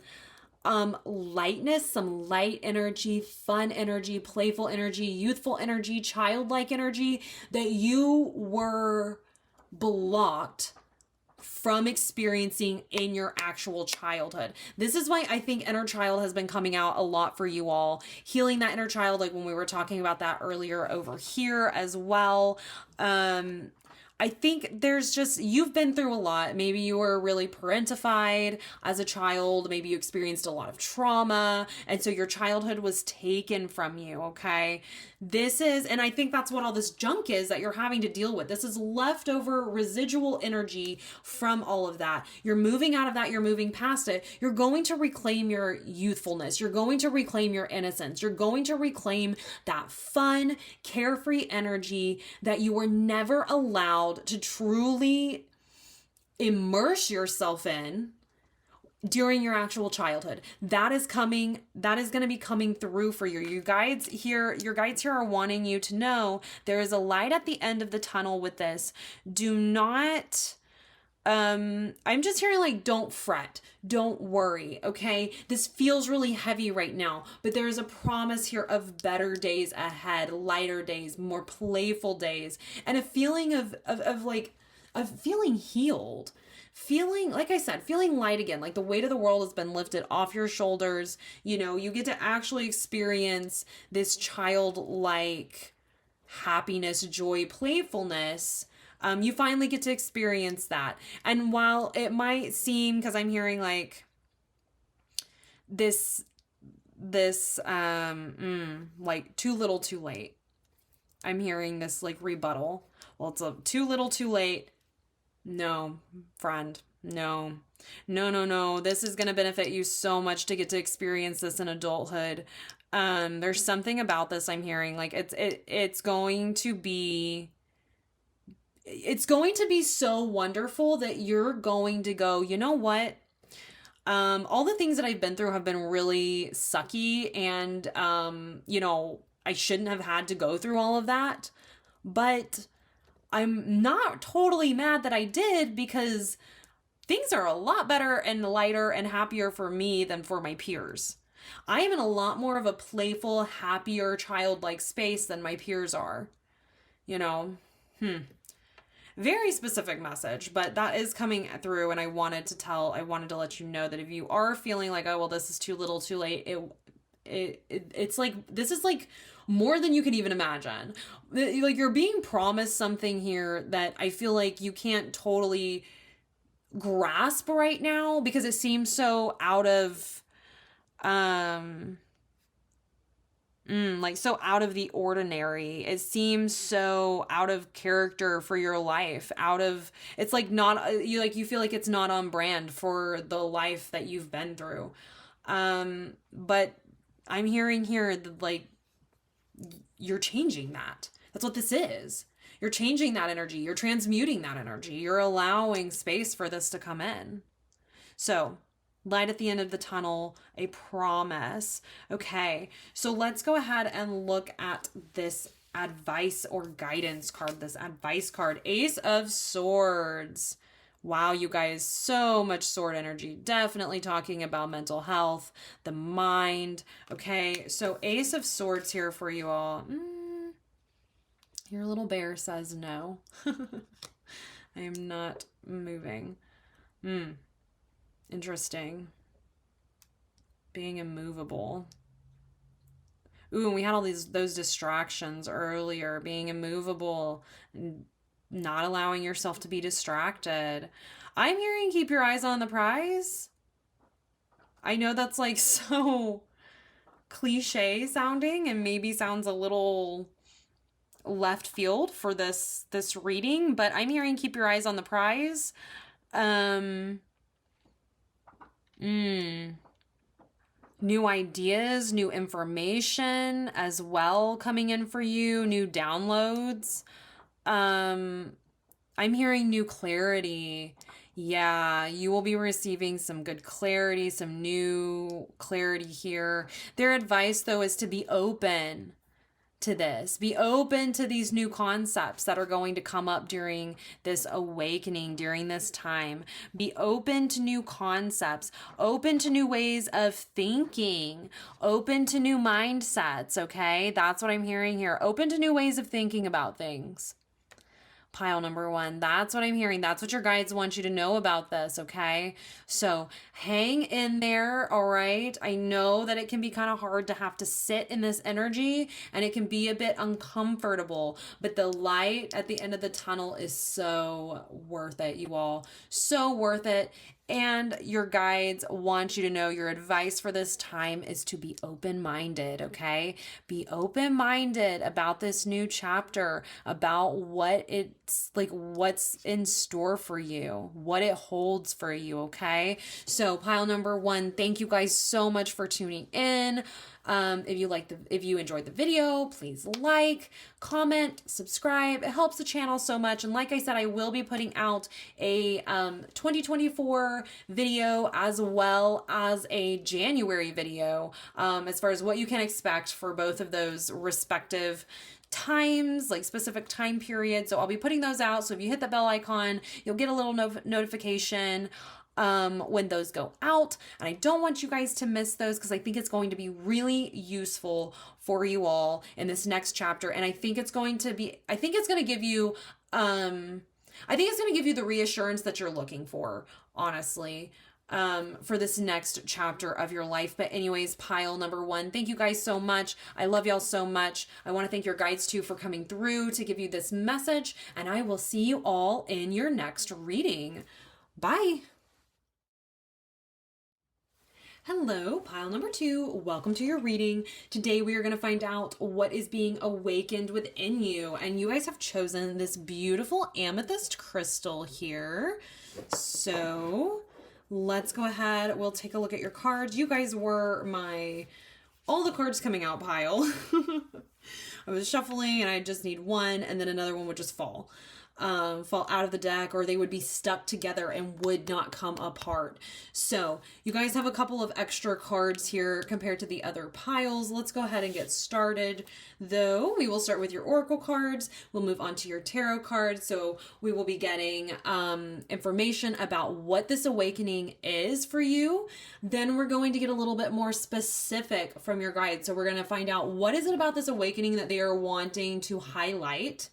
lightness, some light energy, fun energy, playful energy, youthful energy, childlike energy that you were blocked from experiencing in your actual childhood. This is why I think inner child has been coming out a lot for you all. Healing that inner child, like when we were talking about that earlier over here as well. I think there's just, you've been through a lot. Maybe you were really parentified as a child. Maybe you experienced a lot of trauma. And so your childhood was taken from you, okay? And I think that's what all this junk is that you're having to deal with. This is leftover residual energy from all of that. You're moving out of that. You're moving past it. You're going to reclaim your youthfulness. You're going to reclaim your innocence. You're going to reclaim that fun, carefree energy that you were never allowed to truly immerse yourself in during your actual childhood. That is going to be coming through for you. Your guides here are wanting you to know there is a light at the end of the tunnel with this. Do not, I'm just hearing like, don't fret, don't worry, okay? This feels really heavy right now, but there is a promise here of better days ahead, lighter days, more playful days, and a feeling of feeling healed. Feeling, like I said, feeling light again, like the weight of the world has been lifted off your shoulders. You get to actually experience this childlike happiness, joy, playfulness. You finally get to experience that. And while it might seem, because I'm hearing like this, like too little, too late. I'm hearing this like rebuttal. Well, it's too little, too late. No, friend, no. This is going to benefit you so much to get to experience this in adulthood. There's something about this I'm hearing, like it's going to be so wonderful that you're going to go, you know what? All the things that I've been through have been really sucky, and I shouldn't have had to go through all of that, but I'm not totally mad that I did, because things are a lot better and lighter and happier for me than for my peers. I am in a lot more of a playful, happier, childlike space than my peers are. Very specific message, but that is coming through, and I wanted to let you know that if you are feeling like, oh, well, this is too little, too late, it's like, this is like more than you can even imagine. Like, you're being promised something here that I feel like you can't totally grasp right now, because it seems so out of, so out of the ordinary. It seems so out of character for your life. It's like not, you feel like it's not on brand for the life that you've been through. But I'm hearing here that, like, you're changing that. That's what this is. You're changing that energy. You're transmuting that energy. You're allowing space for this to come in. So, light at the end of the tunnel, a promise. Okay, so let's go ahead and look at this advice or guidance card, this advice card, Ace of Swords. Wow, you guys, so much sword energy. Definitely talking about mental health, the mind. Okay, so Ace of Swords here for you all. Your little bear says no. I am not moving. Interesting. Being immovable. Ooh, and we had all those distractions earlier. Being immovable, not allowing yourself to be distracted. I'm hearing keep your eyes on the prize. I know that's like so cliche sounding and maybe sounds a little left field for this reading, but I'm hearing keep your eyes on the prize. Um New ideas, new information as well coming in for you, new downloads. I'm hearing new clarity. Yeah, you will be receiving some good clarity, some new clarity here. Their advice, though, is to be open to this. Be open to these new concepts that are going to come up during this awakening, during this time. Be open to new concepts, open to new ways of thinking, open to new mindsets, okay? That's what I'm hearing here. Open to new ways of thinking about things. Pile number one. That's what I'm hearing. That's what your guides want you to know about this, okay? So hang in there, all right? I know that it can be kind of hard to have to sit in this energy and it can be a bit uncomfortable, but the light at the end of the tunnel is so worth it, you all. So worth it. And your guides want you to know your advice for this time is to be open-minded, okay? Be open-minded about this new chapter, about what it's like, what's in store for you, what it holds for you, okay? So pile number one, thank you guys so much for tuning in. If you enjoyed the video, please like, comment, subscribe. It helps the channel so much. And like I said, I will be putting out a 2024 video as well as a January video as far as what you can expect for both of those respective times, like specific time periods. So I'll be putting those out. So if you hit the bell icon, you'll get a little notification when those go out. And I don't want you guys to miss those because I think it's going to be really useful for you all in this next chapter. And I think it's going to give you, the reassurance that you're looking for, honestly, for this next chapter of your life. But anyways, pile number one, thank you guys so much. I love y'all so much. I want to thank your guides too for coming through to give you this message, and I will see you all in your next reading. Bye. Hello, pile number two. Welcome to your reading. Today we are going to find out what is being awakened within you. And you guys have chosen this beautiful amethyst crystal here. So let's go ahead. We'll take a look at your cards. You guys were all the cards coming out pile. I was shuffling and I just need one, and then another one would just fall out of the deck, or they would be stuck together and would not come apart. So you guys have a couple of extra cards here compared to the other piles. Let's go ahead and get started, though. We will start with your oracle cards. We'll move on to your tarot cards. So we will be getting information about what this awakening is for you. Then we're going to get a little bit more specific from your guides. So we're going to find out what is it about this awakening that they are wanting to highlight.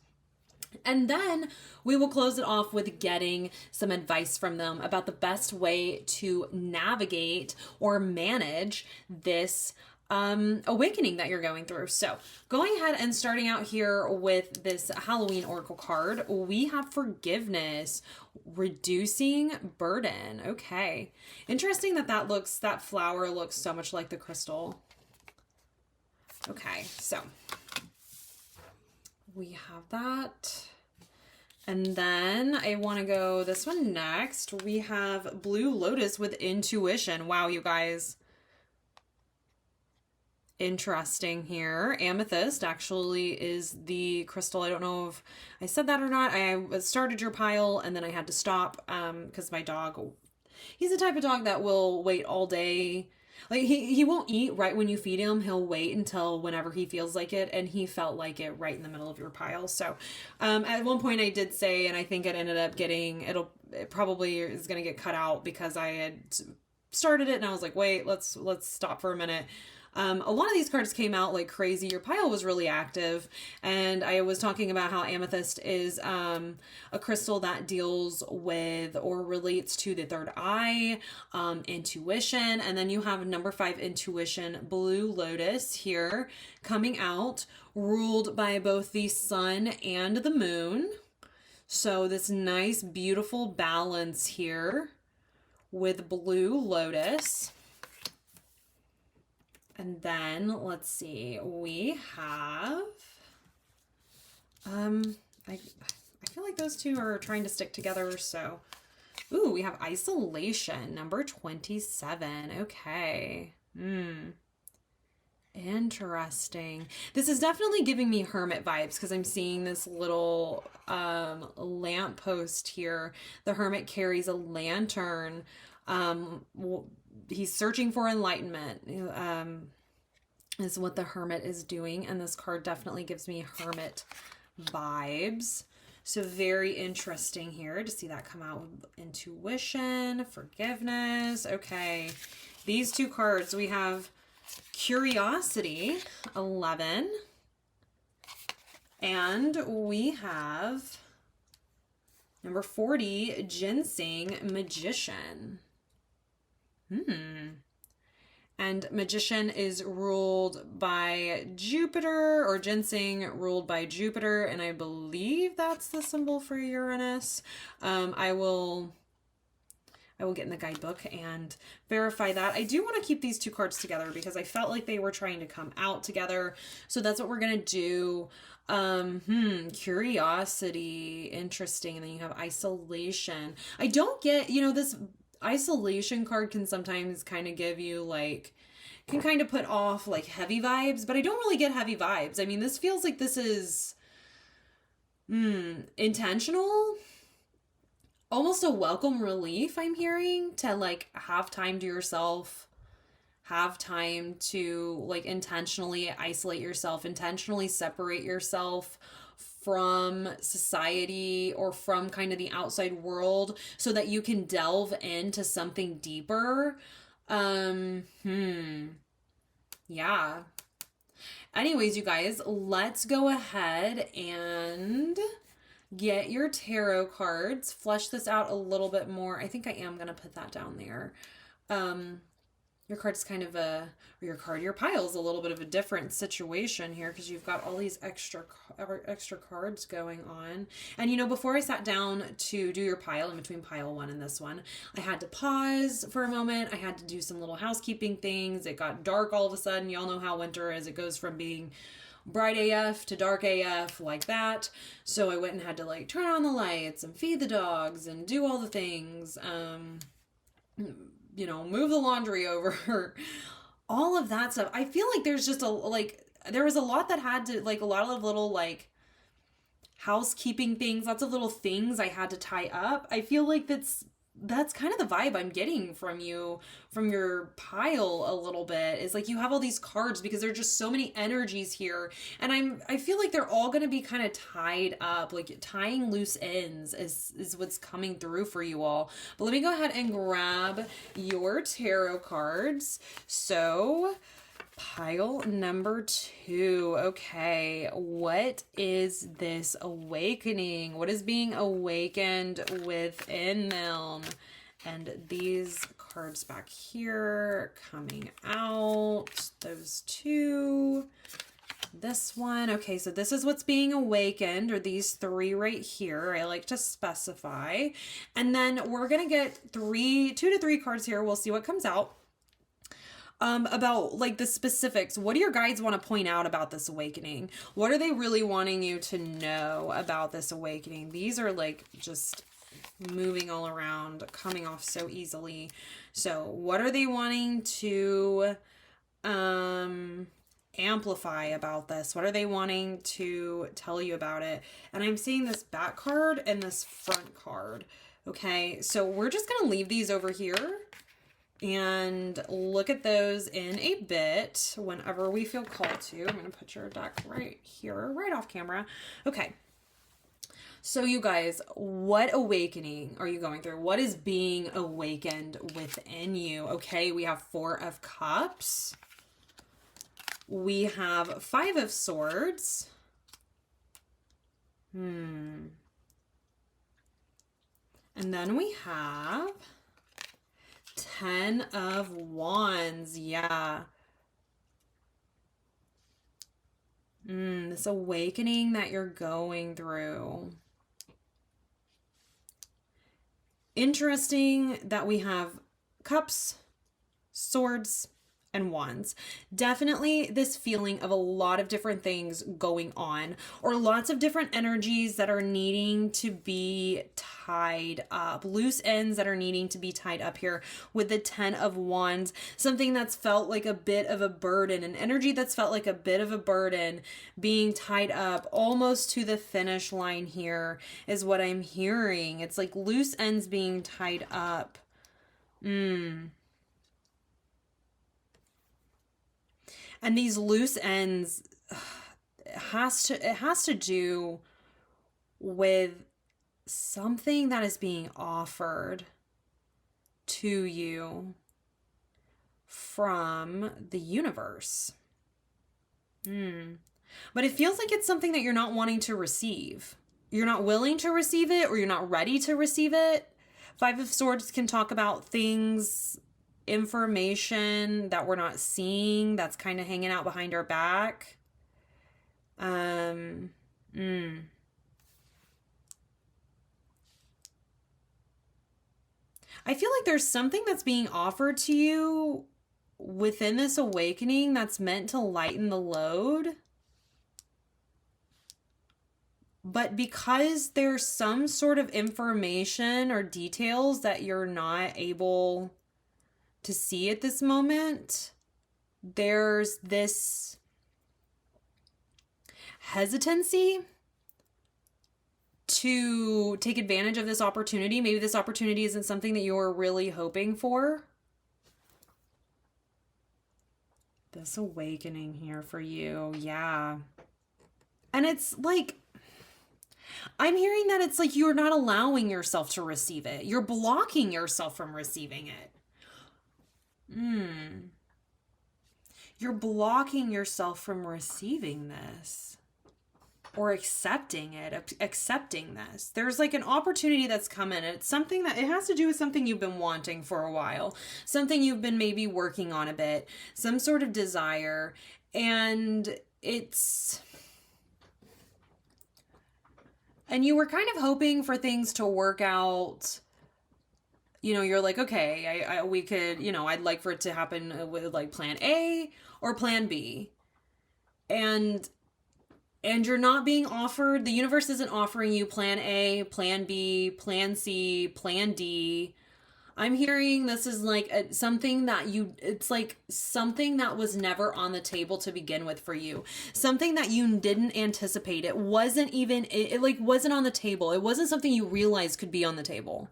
And then we will close it off with getting some advice from them about the best way to navigate or manage this awakening that you're going through. So going ahead and starting out here with this Halloween oracle card, we have forgiveness, reducing burden. Okay. Interesting that flower looks so much like the crystal. Okay, so we have that. And then I want to go this one next. We have Blue Lotus with intuition. Wow, you guys. Interesting here. Amethyst actually is the crystal. I don't know if I said that or not. I started your pile and then I had to stop because my dog, he's the type of dog that will wait all day. Like he won't eat right when you feed him. He'll wait until whenever he feels like it, and he felt like it right in the middle of your pile. So at one point I did say, and I think it ended up it probably is going to get cut out because I had started it and I was like, wait, let's stop for a minute. A lot of these cards came out like crazy. Your pile was really active, and I was talking about how amethyst is a crystal that deals with or relates to the third eye, intuition, and then you have number 5 intuition, Blue Lotus here coming out, ruled by both the sun and the moon. So this nice, beautiful balance here with Blue Lotus. And then let's see, we have, I feel like those two are trying to stick together. So, ooh, we have isolation, number 27. Okay. Interesting. This is definitely giving me hermit vibes because I'm seeing this little lamp post here. The hermit carries a lantern. He's searching for enlightenment. Is what the hermit is doing, and this card definitely gives me hermit vibes. So very interesting here to see that come out with intuition, forgiveness. Okay, these two cards, we have curiosity, 11, and we have number 40, ginseng, magician. And magician is ruled by Jupiter, or ginseng ruled by Jupiter, and I believe that's the symbol for Uranus. I will get in the guidebook and verify that. I do want to keep these two cards together because I felt like they were trying to come out together. So that's what we're going to do. Curiosity, interesting. And then you have isolation. I don't get, this isolation card can sometimes kind of give you can kind of put off heavy vibes, but I don't really get heavy vibes. I mean, this feels like this is intentional, almost a welcome relief. I'm hearing to have time to yourself, have time to intentionally isolate yourself, intentionally separate yourself from society or from kind of the outside world so that you can delve into something deeper. Yeah. Anyways, you guys, let's go ahead and get your tarot cards, flesh this out a little bit more. I think I am going to put that down there. Your card's kind of your pile's a little bit of a different situation here because you've got all these extra cards going on. And before I sat down to do your pile, in between pile one and this one, I had to pause for a moment. I had to do some little housekeeping things. It got dark all of a sudden. Y'all know how winter is. It goes from being bright AF to dark AF like that. So I went and had to turn on the lights and feed the dogs and do all the things. Move the laundry over, all of that stuff. I feel like there's just there was a lot that had to, a lot of little, housekeeping things, lots of little things I had to tie up. I feel like that's kind of the vibe I'm getting from you, from your pile a little bit, is you have all these cards because there are just so many energies here. And I feel like they're all going to be kind of tied up, tying loose ends is what's coming through for you all. But let me go ahead and grab your tarot cards. So pile number 2. Okay, what is this awakening? What is being awakened within them? And these cards back here coming out. Those two. This one. Okay, so this is what's being awakened, or these 3 right here. I like to specify. And then we're going to get 2 to 3 cards here. We'll see what comes out. About the specifics. What do your guides want to point out about this awakening? What are they really wanting you to know about this awakening? These are just moving all around, coming off so easily. So what are they wanting to amplify about this? What are they wanting to tell you about it? And I'm seeing this back card and this front card. Okay, so we're just going to leave these over here and look at those in a bit whenever we feel called to. I'm going to put your deck right here, right off camera. Okay. So you guys, what awakening are you going through? What is being awakened within you? Okay, we have 4 of Cups. We have 5 of Swords. And then we have 10 of Wands. Yeah. This awakening that you're going through. Interesting that we have Cups, Swords, and Wands. Definitely this feeling of a lot of different things going on, or lots of different energies that are needing to be tied up, loose ends that are needing to be tied up here with the 10 of Wands. Something that's felt like a bit of a burden, an energy that's felt like a bit of a burden being tied up almost to the finish line here is what I'm hearing. It's like loose ends being tied up. And these loose ends, it has to do with something that is being offered to you from the universe. But it feels like it's something that you're not wanting to receive. You're not willing to receive it, or you're not ready to receive it. Five of Swords can talk about things, information that we're not seeing, that's kind of hanging out behind our back. I feel like there's something that's being offered to you within this awakening that's meant to lighten the load. But because there's some sort of information or details that you're not able to see at this moment, there's this hesitancy to take advantage of this opportunity. Maybe this opportunity isn't something that you're really hoping for. This awakening here for you, yeah. And it's like, I'm hearing that it's like you're not allowing yourself to receive it. You're blocking yourself from receiving it. You're blocking yourself from receiving this or accepting it, accepting this. There's like an opportunity that's coming. It's something that it has to do with something you've been wanting for a while, something you've been maybe working on a bit, some sort of desire. And you were kind of hoping for things to work out. You know, you're like, okay, we could, I'd like for it to happen with like plan A or plan B. And you're not being offered, the universe isn't offering you plan A, plan B, plan C, plan D. I'm hearing this is like something that it's like something that was never on the table to begin with for you. Something that you didn't anticipate. It wasn't even, it like wasn't on the table. It wasn't something you realized could be on the table.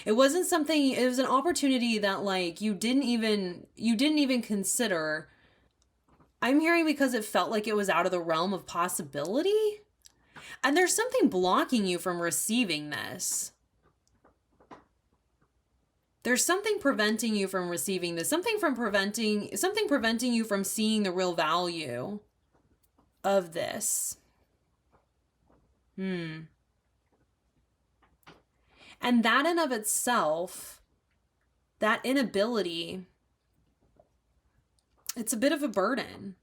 It wasn't something, it was an opportunity that like you didn't even consider. I'm hearing because it felt like it was out of the realm of possibility. And there's something blocking you from receiving this. There's something preventing you from receiving this. Something preventing you from seeing the real value of this. And that in of itself, that inability, it's a bit of a burden.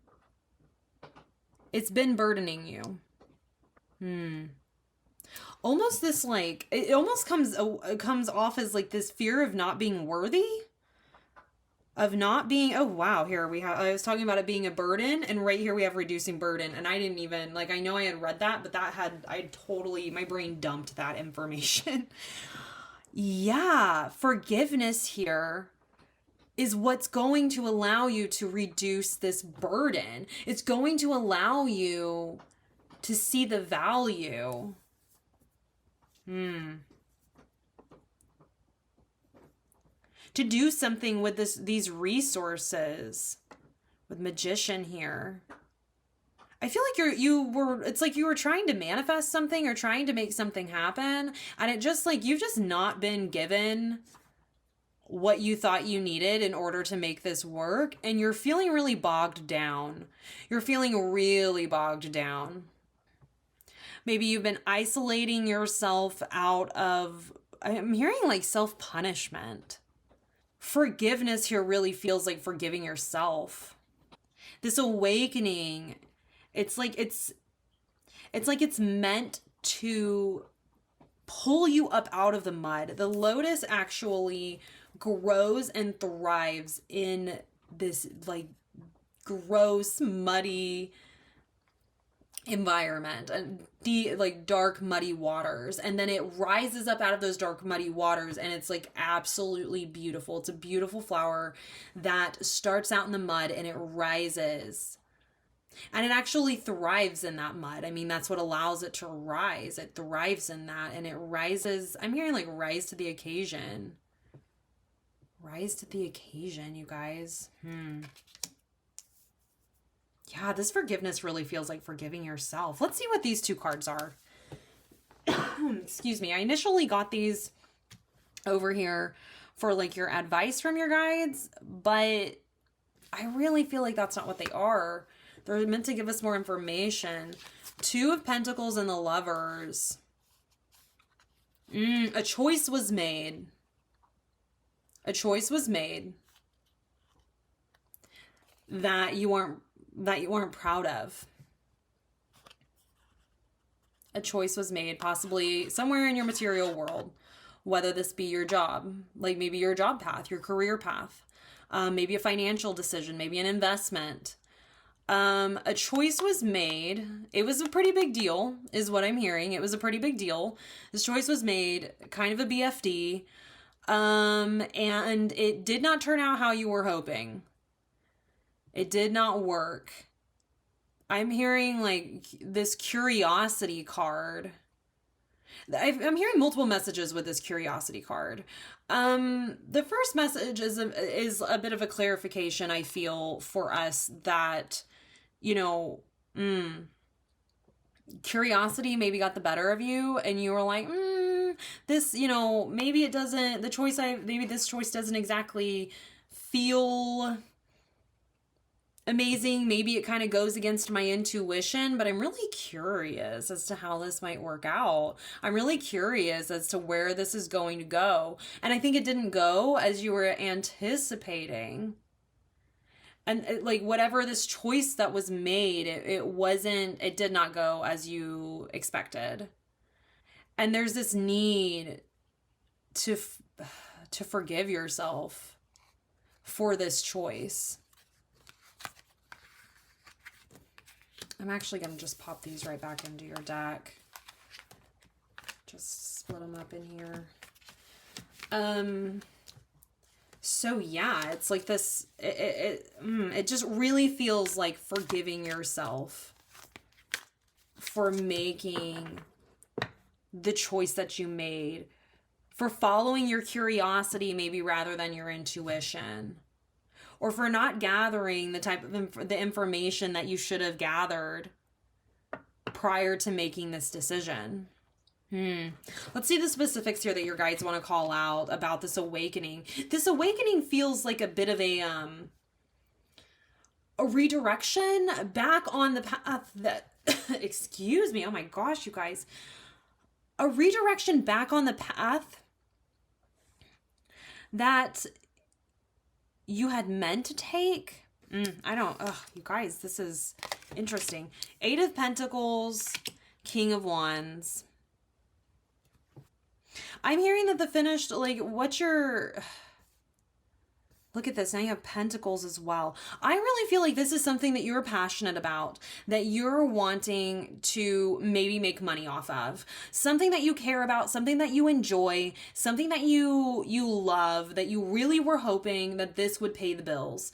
It's been burdening you. Almost this like, it almost comes off as like this fear of not being worthy, of not being, oh wow, here we have, I was talking about it being a burden, and right here we have reducing burden, and I didn't even, like, I know I had read that, but my brain dumped that information. Yeah, forgiveness here is what's going to allow you to reduce this burden. It's going to allow you to see the value. To do something with these resources. With Magician here. I feel like it's like you were trying to manifest something or trying to make something happen, and it just like, you've just not been given what you thought you needed in order to make this work, and you're feeling really bogged down. You're feeling really bogged down. Maybe you've been isolating yourself out of, I'm hearing like self-punishment. Forgiveness here really feels like forgiving yourself. This awakening, it's like it's meant to pull you up out of the mud. The lotus actually grows and thrives in this like gross, muddy environment and like dark, muddy waters. And then it rises up out of those dark, muddy waters, and it's like absolutely beautiful. It's a beautiful flower that starts out in the mud and it rises. And it actually thrives in that mud. I mean, that's what allows it to rise. It thrives in that, and it rises. I'm hearing like rise to the occasion. Rise to the occasion, you guys. Yeah, this forgiveness really feels like forgiving yourself. Let's see what these two cards are. Excuse me. I initially got these over here for like your advice from your guides, but I really feel like that's not what they are. They're meant to give us more information. Two of Pentacles and the Lovers. A choice was made. A choice was made that you weren't proud of. A choice was made, possibly somewhere in your material world, whether this be your job, like maybe your job path, your career path, maybe a financial decision, maybe an investment. A choice was made. It was a pretty big deal, is what I'm hearing. It was a pretty big deal. This choice was made, kind of a BFD, and it did not turn out how you were hoping. It did not work. I'm hearing like this curiosity card. I'm hearing multiple messages with this curiosity card. The first message is a bit of a clarification, I feel, for us that, you know, curiosity maybe got the better of you, and you were like, this, you know, maybe it doesn't, maybe this choice doesn't exactly feel amazing. Maybe it kind of goes against my intuition, but I'm really curious as to how this might work out. I'm really curious as to where this is going to go. And I think it didn't go as you were anticipating. And like whatever this choice that was made, it did not go as you expected. And there's this need to forgive yourself for this choice. I'm actually going to just pop these right back into your deck. Just split them up in here. So yeah, it's like this, it just really feels like forgiving yourself for making the choice that you made, for following your curiosity maybe rather than your intuition, or for not gathering the type of the information that you should have gathered prior to making this decision. Let's see the specifics here that your guides want to call out about this awakening. This awakening feels like a bit of a redirection back on the path that, excuse me, oh my gosh, you guys. A redirection back on the path that you had meant to take. You guys, this is interesting. 8 of Pentacles, King of Wands. I'm hearing that the finished, like, look at this. Now you have Pentacles as well. I really feel like this is something that you're passionate about, that you're wanting to maybe make money off of. Something that you care about, something that you enjoy, something that you love, that you really were hoping that this would pay the bills.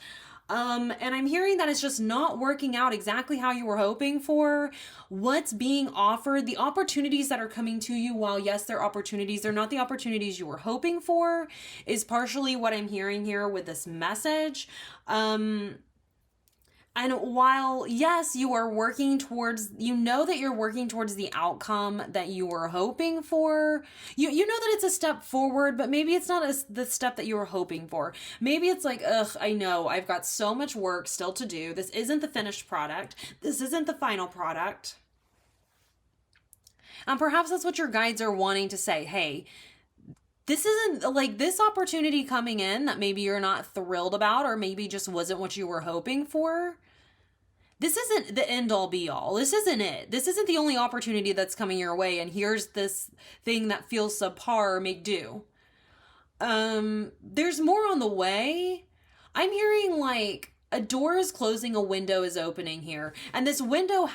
And I'm hearing that it's just not working out exactly how you were hoping for. What's being offered, the opportunities that are coming to you, while yes, they're opportunities, they're not the opportunities you were hoping for, is partially what I'm hearing here with this message. And while, yes, you are working towards, you know that you're working towards the outcome that you were hoping for. You know that it's a step forward, but maybe it's not the step that you were hoping for. Maybe it's like, I know I've got so much work still to do. This isn't the finished product. This isn't the final product. And perhaps that's what your guides are wanting to say. Hey, this isn't like this opportunity coming in that maybe you're not thrilled about, or maybe just wasn't what you were hoping for. This isn't the end all be all. This isn't it. This isn't the only opportunity that's coming your way. And here's this thing that feels subpar, make do. There's more on the way. I'm hearing like a door is closing, a window is opening here. And this window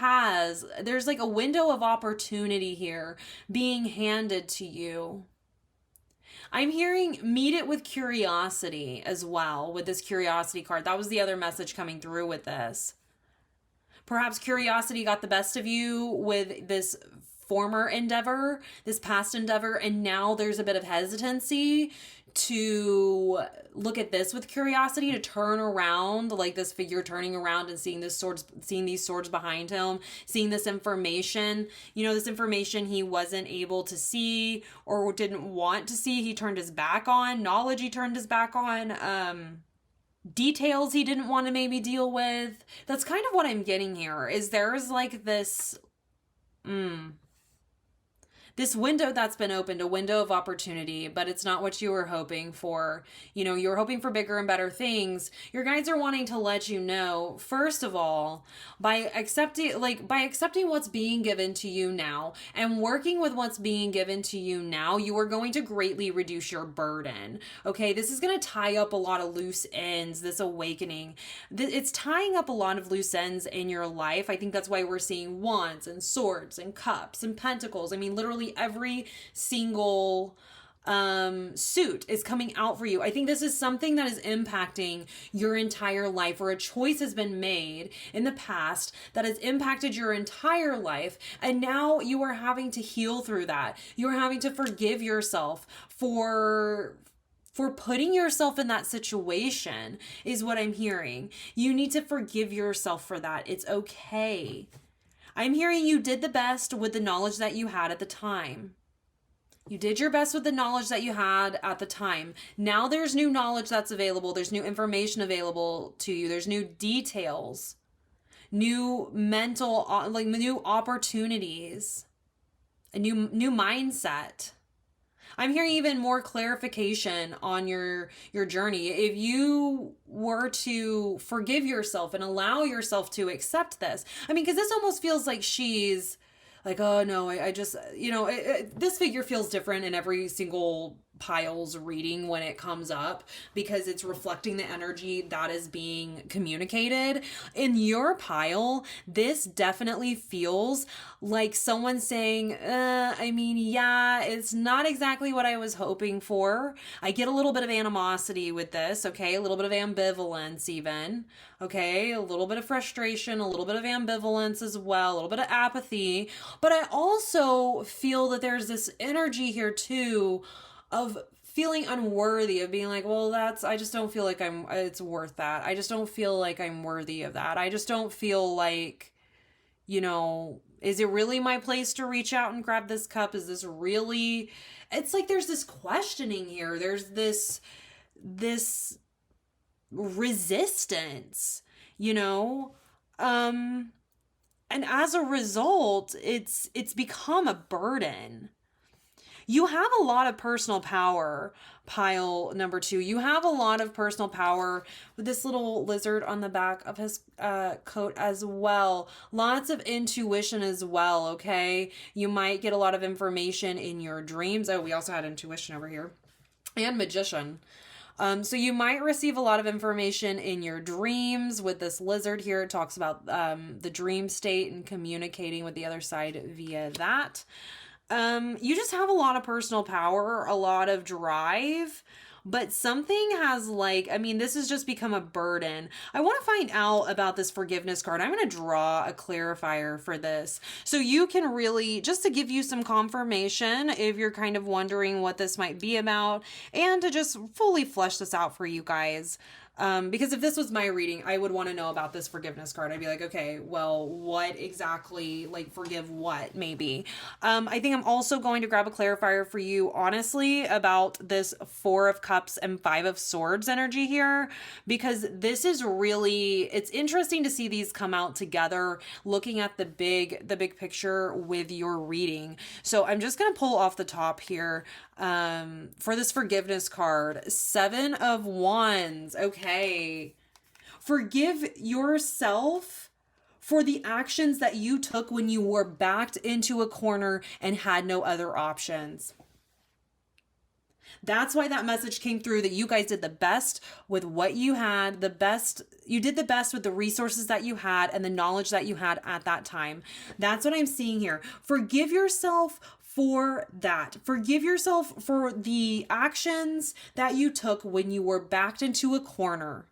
there's like a window of opportunity here being handed to you. I'm hearing meet it with curiosity as well with this curiosity card. That was the other message coming through with this. Perhaps curiosity got the best of you with this former endeavor, this past endeavor, and now there's a bit of hesitancy to look at this with curiosity, to turn around, like this figure turning around and seeing these swords behind him, seeing this information, this information he wasn't able to see or didn't want to see. He turned his back on knowledge. He turned his back on, details he didn't want to maybe deal with. That's kind of what I'm getting here, is there's like this this window that's been opened, a window of opportunity, but it's not what you were hoping for. You were hoping for bigger and better things. Your guides are wanting to let you know, first of all, by accepting what's being given to you now and working with what's being given to you now, you are going to greatly reduce your burden. Okay, this is going to tie up a lot of loose ends, this awakening. It's tying up a lot of loose ends in your life. I think that's why we're seeing wands and swords and cups and pentacles. I mean, literally every single suit is coming out for you. I think this is something that is impacting your entire life, or a choice has been made in the past that has impacted your entire life, and now you are having to heal through that. You are having to forgive yourself for putting yourself in that situation, is what I'm hearing. You need to forgive yourself for that. It's okay. I'm hearing you did the best with the knowledge that you had at the time. You did your best with the knowledge that you had at the time. Now there's new knowledge that's available. There's new information available to you. There's new details, new new opportunities, a new mindset. I'm hearing even more clarification on your journey. If you were to forgive yourself and allow yourself to accept this, because this almost feels like she's like, oh no, I just, this figure feels different in every single pile's reading when it comes up, because it's reflecting the energy that is being communicated. In your pile, this definitely feels like someone saying, yeah, it's not exactly what I was hoping for. I get a little bit of animosity with this, okay? A little bit of ambivalence even, okay? A little bit of frustration, a little bit of ambivalence as well, a little bit of apathy. But I also feel that there's this energy here too of feeling unworthy, of being like, well, I just don't feel like it's worth that. I just don't feel like I'm worthy of that. I just don't feel like, is it really my place to reach out and grab this cup? Is this really, it's like there's this questioning here. There's this resistance, and as a result, it's become a burden. You have a lot of personal power, pile number 2. You have a lot of personal power with this little lizard on the back of his coat as well. Lots of intuition as well, okay? You might get a lot of information in your dreams. Oh, we also had intuition over here. And magician. So you might receive a lot of information in your dreams with this lizard here. It talks about the dream state and communicating with the other side via that. You just have a lot of personal power, a lot of drive, but something has this has just become a burden. I want to find out about this forgiveness card. I'm going to draw a clarifier for this. So you can really, just to give you some confirmation if you're kind of wondering what this might be about, and to just fully flesh this out for you guys. Because if this was my reading, I would want to know about this forgiveness card. I'd be like, okay, well, what exactly, forgive what, maybe. I think I'm also going to grab a clarifier for you, honestly, about this 4 of Cups and 5 of Swords energy here, because this is really, it's interesting to see these come out together, looking at the big picture with your reading. So I'm just going to pull off the top here. For this forgiveness card, 7 of Wands. Okay. Forgive yourself for the actions that you took when you were backed into a corner and had no other options. That's why that message came through, that you guys did the best with what you had, you did the best with the resources that you had and the knowledge that you had at that time. That's what I'm seeing here. Forgive yourself for that. Forgive yourself for the actions that you took when you were backed into a corner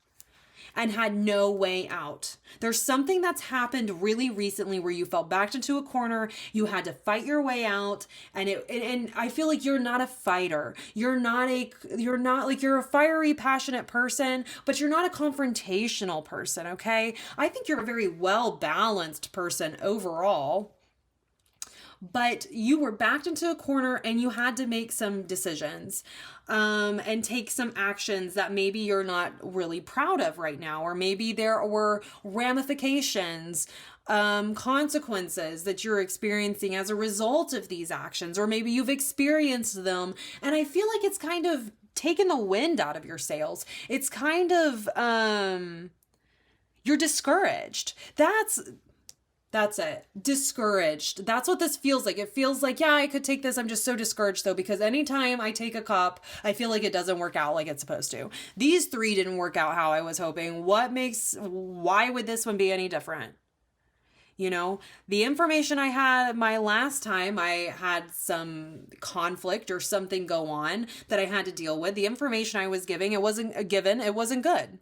and had no way out. There's something that's happened really recently where you felt backed into a corner, you had to fight your way out, and I feel like you're not a fighter. You're a fiery, passionate person, but you're not a confrontational person, okay? I think you're a very well-balanced person overall. But you were backed into a corner and you had to make some decisions and take some actions that maybe you're not really proud of right now, or maybe there were ramifications, consequences that you're experiencing as a result of these actions, or maybe you've experienced them. And I feel like it's kind of taken the wind out of your sails. It's kind of, you're discouraged. That's it. Discouraged. That's what this feels like. It feels like, yeah, I could take this. I'm just so discouraged though, because anytime I take a cup, I feel like it doesn't work out like it's supposed to. These 3 didn't work out how I was hoping. Why would this one be any different? You know, the information I had my last time, I had some conflict or something go on that I had to deal with. The information I was giving, it wasn't good.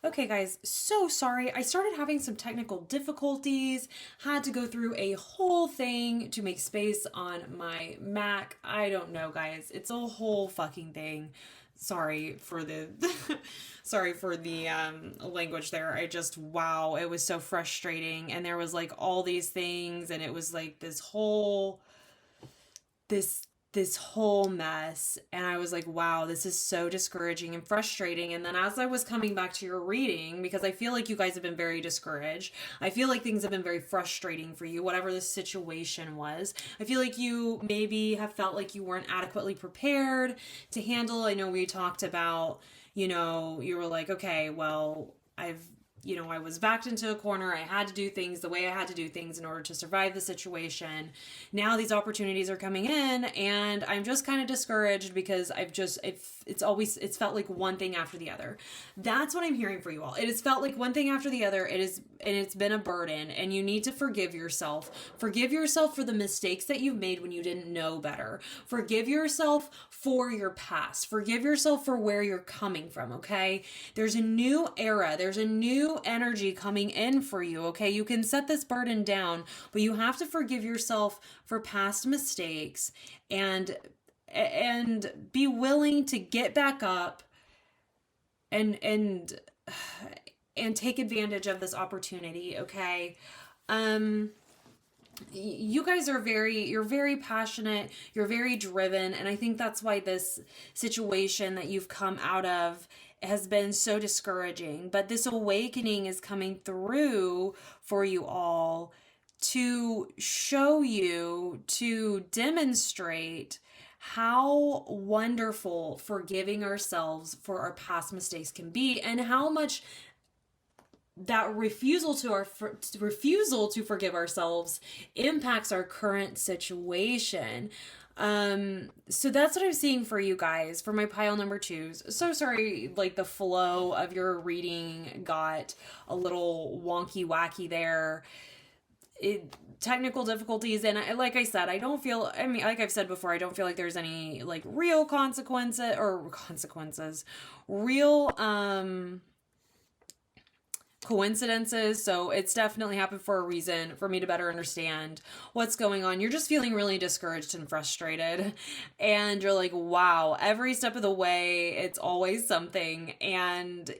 Okay, guys, so sorry. I started having some technical difficulties, had to go through a whole thing to make space on my Mac. I don't know, guys. It's a whole fucking thing. Sorry for the language there. Wow, it was so frustrating. And there was like all these things, and it was like this whole mess, and I was like, wow, this is so discouraging and frustrating. And then as I was coming back to your reading, because I feel like you guys have been very discouraged, I feel like things have been very frustrating for you, whatever the situation was. I feel like you maybe have felt like you weren't adequately prepared to handle. I know we talked about, you were like, okay, well, I was backed into a corner. I had to do things the way I had to do things in order to survive the situation. Now these opportunities are coming in, and I'm just kind of discouraged because it's felt like one thing after the other. That's what I'm hearing for you all. It has felt like one thing after the other. And it's been a burden, and you need to forgive yourself. Forgive yourself for the mistakes that you've made when you didn't know better. Forgive yourself for your past. Forgive yourself for where you're coming from, okay? There's a new era. There's a new energy coming in for you, okay? You can set this burden down, but you have to forgive yourself for past mistakes and be willing to get back up and take advantage of this opportunity, okay? You guys you're very passionate, you're very driven, and I think that's why this situation that you've come out of has been so discouraging. But this awakening is coming through for you all to show you, to demonstrate how wonderful forgiving ourselves for our past mistakes can be, and how much that refusal to forgive ourselves impacts our current situation. So that's what I'm seeing for you guys for my pile number 2s. So sorry, like the flow of your reading got a little wonky wacky there. Technical difficulties, and like I said, like I've said before, I don't feel like there's any like real real coincidences. So it's definitely happened for a reason, for me to better understand what's going on. You're just feeling really discouraged and frustrated, and you're like, wow, every step of the way it's always something, and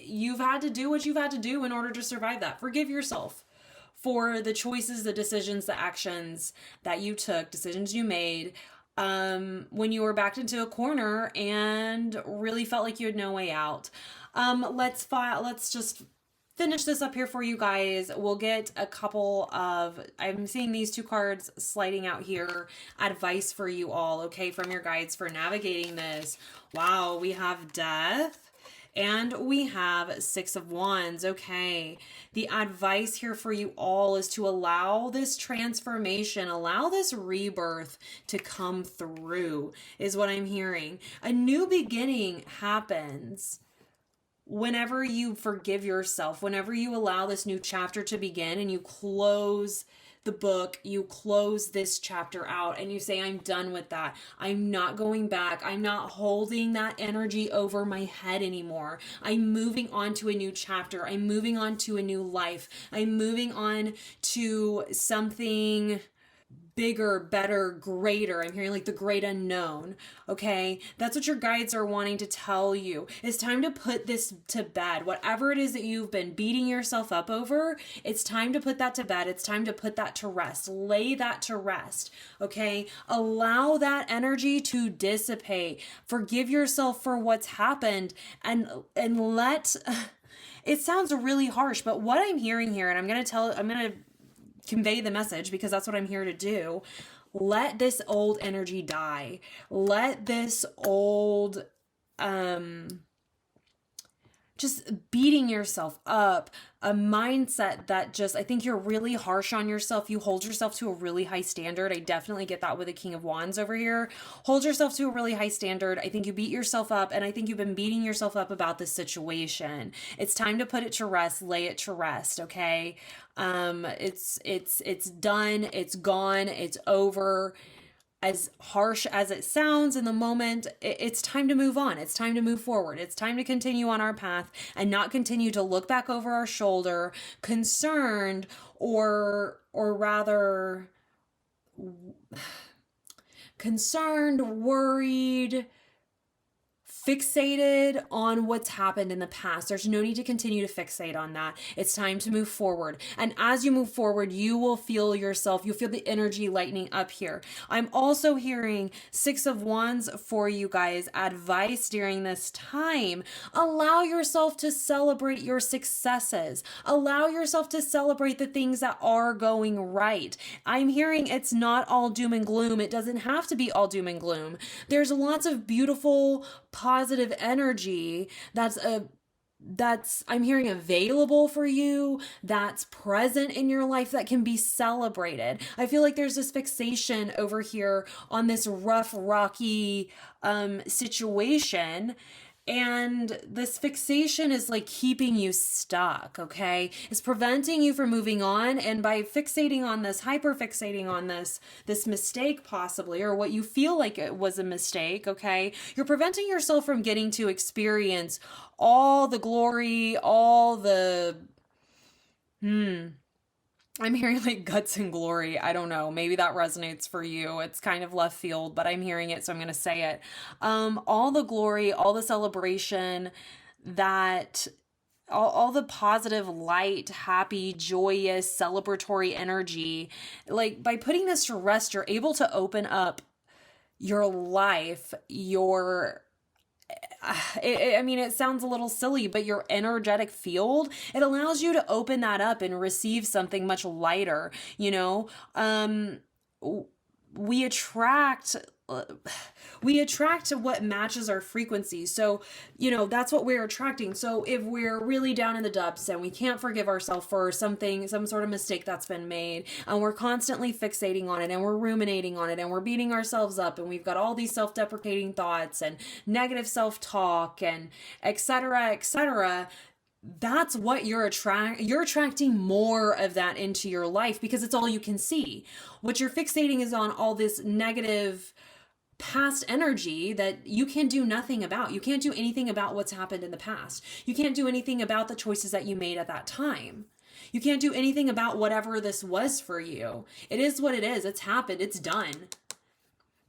you've had to do what you've had to do in order to survive that. Forgive yourself for the choices, the decisions, the actions that you took, decisions you made when you were backed into a corner and really felt like you had no way out. Let's just finish this up here for you guys. We'll get a couple of, I'm seeing these 2 cards sliding out here, advice for you all, okay, from your guides for navigating this. Wow, we have death And we have Six of Wands. Okay. The advice here for you all is to allow this transformation, allow this rebirth to come through, is what I'm hearing. A new beginning happens whenever you forgive yourself, whenever you allow this new chapter to begin and you close the book, you close this chapter out and you say, I'm done with that. I'm not going back. I'm not holding that energy over my head anymore. I'm moving on to a new chapter. I'm moving on to a new life. I'm moving on to something bigger, better, greater. I'm hearing like the great unknown. Okay. That's what your guides are wanting to tell you. It's time to put this to bed. Whatever it is that you've been beating yourself up over, it's time to put that to bed. It's time to put that to rest. Lay that to rest. Okay. Allow that energy to dissipate. Forgive yourself for what's happened and let, it sounds really harsh, but what I'm hearing here, and I'm going to convey the message because that's what I'm here to do. Let this old energy die. Let this old, just beating yourself up, a mindset that just, I think you're really harsh on yourself. You hold yourself to a really high standard. I definitely get that with the King of Wands over here. Hold yourself to a really high standard. I think you beat yourself up, and I think you've been beating yourself up about this situation. It's time to put it to rest, lay it to rest, okay? It's done, it's gone, it's over. As harsh as it sounds in the moment, it's time to move on. It's time to move forward. It's time to continue on our path and not continue to look back over our shoulder, concerned or rather concerned, worried, fixated on what's happened in the past. There's no need to continue to fixate on that. It's time to move forward. And as you move forward, you will feel yourself, you'll feel the energy lightening up here. I'm also hearing Six of Wands for you guys. Advice during this time. Allow yourself to celebrate your successes. Allow yourself to celebrate the things that are going right. I'm hearing it's not all doom and gloom. It doesn't have to be all doom and gloom. There's lots of beautiful, positive energy that's I'm hearing available for you, that's present in your life, that can be celebrated. I feel like there's this fixation over here on this rough, rocky situation. And this fixation is like keeping you stuck, okay? It's preventing you from moving on. And by fixating on this, hyper fixating on this mistake possibly, or what you feel like it was a mistake, okay? You're preventing yourself from getting to experience all the glory, all the, I'm hearing like guts and glory. I don't know. Maybe that resonates for you. It's kind of left field, but I'm hearing it, so I'm going to say it. All the glory, all the celebration, that all the positive, light, happy, joyous, celebratory energy. Like by putting this to rest, you're able to open up your life, I mean, it sounds a little silly, but your energetic field, it allows you to open that up and receive something much lighter, you know? We attract what matches our frequency. So, you know, that's what we're attracting. So if we're really down in the depths and we can't forgive ourselves for something, some sort of mistake that's been made, and we're constantly fixating on it and we're ruminating on it and we're beating ourselves up and we've got all these self-deprecating thoughts and negative self-talk and et cetera, that's what you're attracting more of that into your life because it's all you can see. What you're fixating is on all this negative past energy that you can do nothing about. You can't do anything about what's happened in the past. You can't do anything about the choices that you made at that time. You can't do anything about whatever this was for you. It is what it is. It's happened. It's done.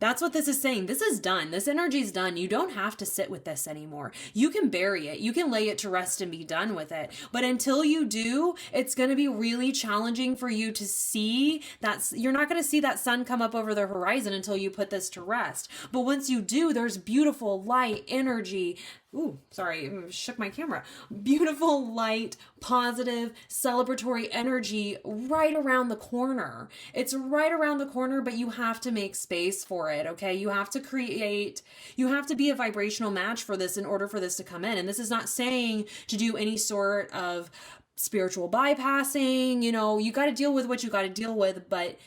That's what this is saying. This is done. This energy is done. You don't have to sit with this anymore. You can bury it. You can lay it to rest and be done with it. But until you do, it's going to be really challenging for you to see that. You're not going to see that sun come up over the horizon until you put this to rest. But once you do, there's beautiful light, energy, Ooh, sorry, shook my camera. Beautiful, light, positive, celebratory energy right around the corner. It's right around the corner, but you have to make space for it, okay? You have to be a vibrational match for this in order for this to come in. And this is not saying to do any sort of spiritual bypassing. You got to deal with what you got to deal with, but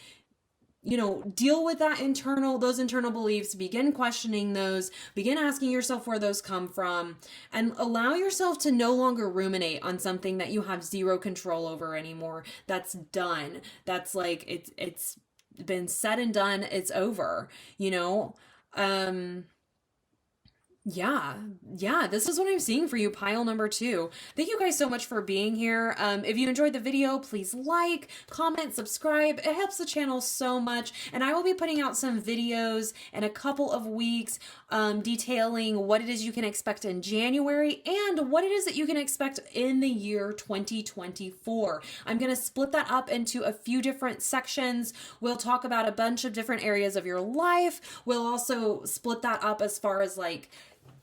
deal with those internal beliefs, begin questioning those, begin asking yourself where those come from, and allow yourself to no longer ruminate on something that you have zero control over anymore. That's done. That's like, it's been said and done. It's over, yeah, this is what I'm seeing for you, pile number 2. Thank you guys so much for being here. If you enjoyed the video, please like, comment, subscribe. It helps the channel so much. And I will be putting out some videos in a couple of weeks detailing what it is you can expect in January and what it is that you can expect in the year 2024. I'm going to split that up into a few different sections. We'll talk about a bunch of different areas of your life. We'll also split that up as far as like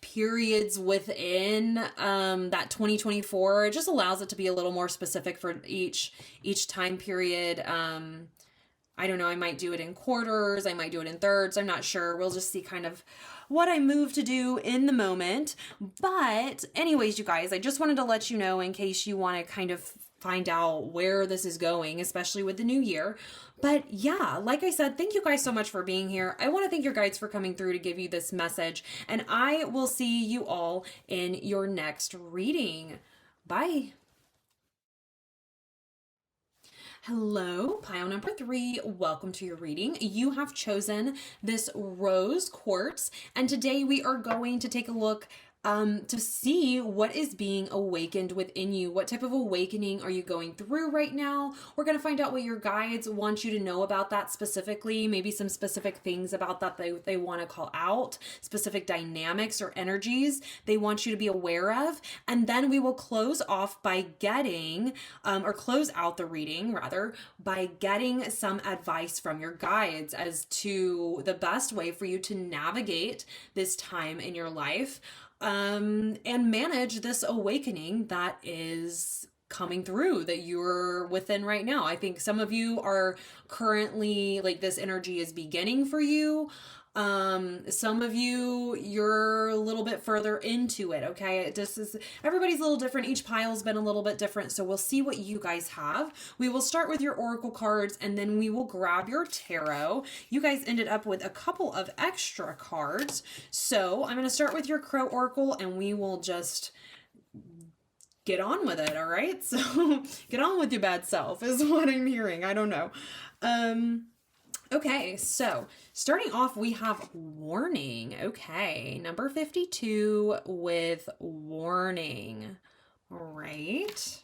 periods within that 2024. It just allows it to be a little more specific for each time period. I don't know, I might do it in quarters, I might do it in thirds, I'm not sure. We'll just see kind of what I move to do in the moment. But anyways, you guys, I just wanted to let you know in case you want to kind of find out where this is going, especially with the new year. But yeah, like I said, thank you guys so much for being here. I want to thank your guides for coming through to give you this message, and I will see you all in your next reading. Bye. Hello, pile number 3. Welcome to your reading. You have chosen this rose quartz, and today we are going to take a look to see what is being awakened within you. What type of awakening are you going through right now? We're going to find out what your guides want you to know about that specifically, maybe some specific things about that they want to call out, specific dynamics or energies they want you to be aware of. And then we will close off by getting, or close out the reading rather, by getting some advice from your guides as to the best way for you to navigate this time in your life. And manage this awakening that is coming through that you're within right now. I think some of you are currently like this energy is beginning for you. Some of you, you're a little bit further into it. Okay. Everybody's a little different. Each pile's been a little bit different. So we'll see what you guys have. We will start with your oracle cards and then we will grab your tarot. You guys ended up with a couple of extra cards. So I'm going to start with your crow oracle and we will just get on with it. All right. So get on with your bad self is what I'm hearing. I don't know. Okay, so starting off, we have warning. Okay, number 52 with warning. All right.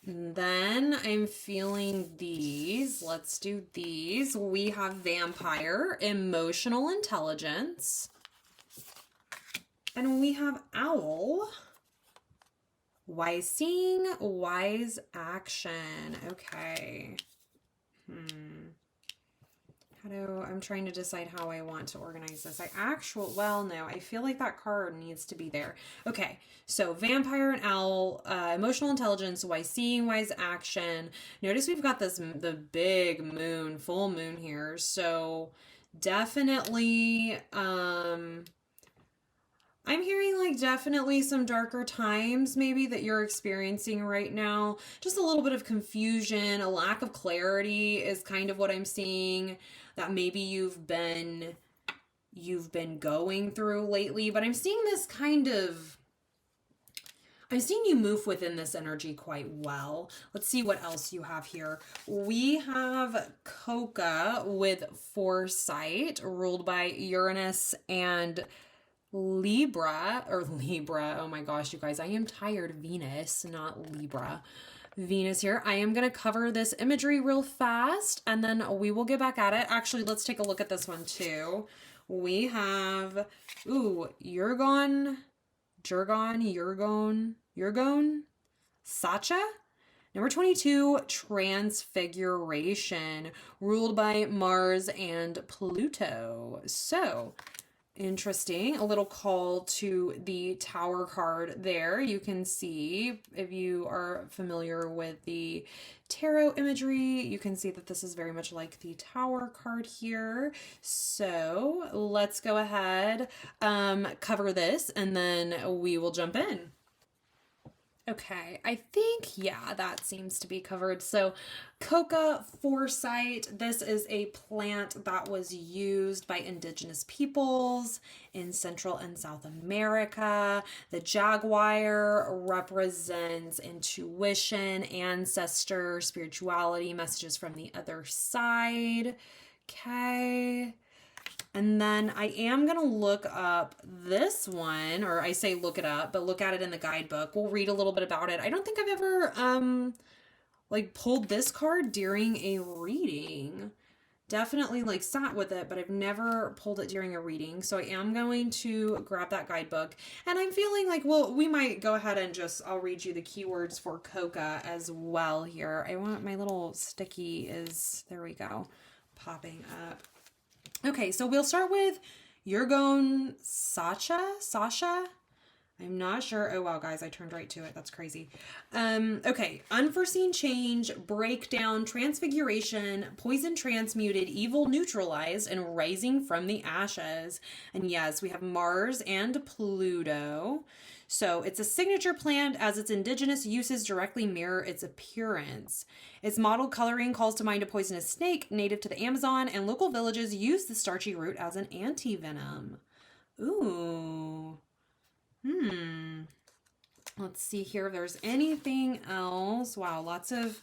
And then I'm feeling these. Let's do these. We have vampire, emotional intelligence. And we have owl, wise seeing, wise action. Okay. I'm trying to decide how I want to organize this. No, I feel like that card needs to be there. Okay, so vampire and owl, emotional intelligence, wise seeing, wise action. Notice we've got the big moon, full moon here. So definitely, I'm hearing like definitely some darker times maybe that you're experiencing right now. Just a little bit of confusion, a lack of clarity is kind of what I'm seeing that maybe you've been going through lately. But I'm seeing you move within this energy quite well. Let's see what else you have here. We have Coca with foresight, ruled by Uranus and Libra. Oh my gosh, you guys, I am tired. Venus, not Libra. Venus here. I am going to cover this imagery real fast and then we will get back at it. Actually, let's take a look at this one too. We have, Yurgon, Sacha. Number 22, transfiguration, ruled by Mars and Pluto. So, Interesting. A little call to the Tower card there. You can see, if you are familiar with the tarot imagery, you can see that this is very much like the Tower card here. So let's go ahead, cover this, and then we will jump in. Okay, I think, yeah, that seems to be covered. So, coca forsyth, this is a plant that was used by indigenous peoples in Central and South America. The jaguar represents intuition, ancestor, spirituality, messages from the other side. Okay. And then I am going to look up this one, or I say look it up, but look at it in the guidebook. We'll read a little bit about it. I don't think I've ever, pulled this card during a reading. Definitely, sat with it, but I've never pulled it during a reading. So I am going to grab that guidebook. And I'm feeling like, well, we might go ahead and I'll read you the keywords for coca as well here. I want my little sticky there we go, popping up. Okay, so we'll start with Yurgon Sasha. I'm not sure. Oh, wow, guys, I turned right to it. That's crazy. Okay, unforeseen change, breakdown, transfiguration, poison transmuted, evil neutralized, and rising from the ashes. And yes, we have Mars and Pluto. So it's a signature plant as its indigenous uses directly mirror its appearance. Its mottled coloring calls to mind a poisonous snake native to the Amazon, and local villages use the starchy root as an anti-venom. Ooh. Let's see here if there's anything else. Wow, lots of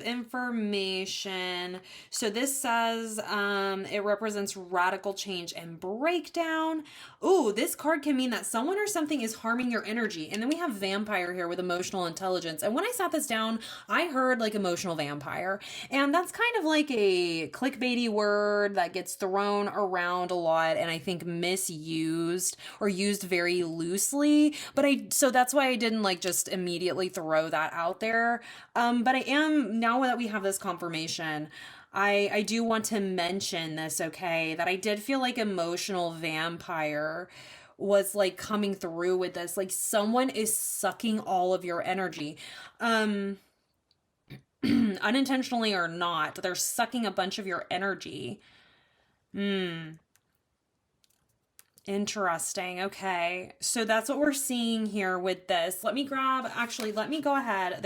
information. So this says it represents radical change and breakdown. Ooh, this card can mean that someone or something is harming your energy. And then we have vampire here with emotional intelligence. And when I sat this down, I heard emotional vampire. And that's kind of like a clickbaity word that gets thrown around a lot and I think misused or used very loosely. So that's why I didn't just immediately throw that out there. But I am, now that we have this confirmation, I do want to mention this, okay, that I did feel like emotional vampire was coming through with this. Someone is sucking all of your energy. Unintentionally or not, they're sucking a bunch of your energy. Interesting. Okay. So that's what we're seeing here with this. Let me go ahead.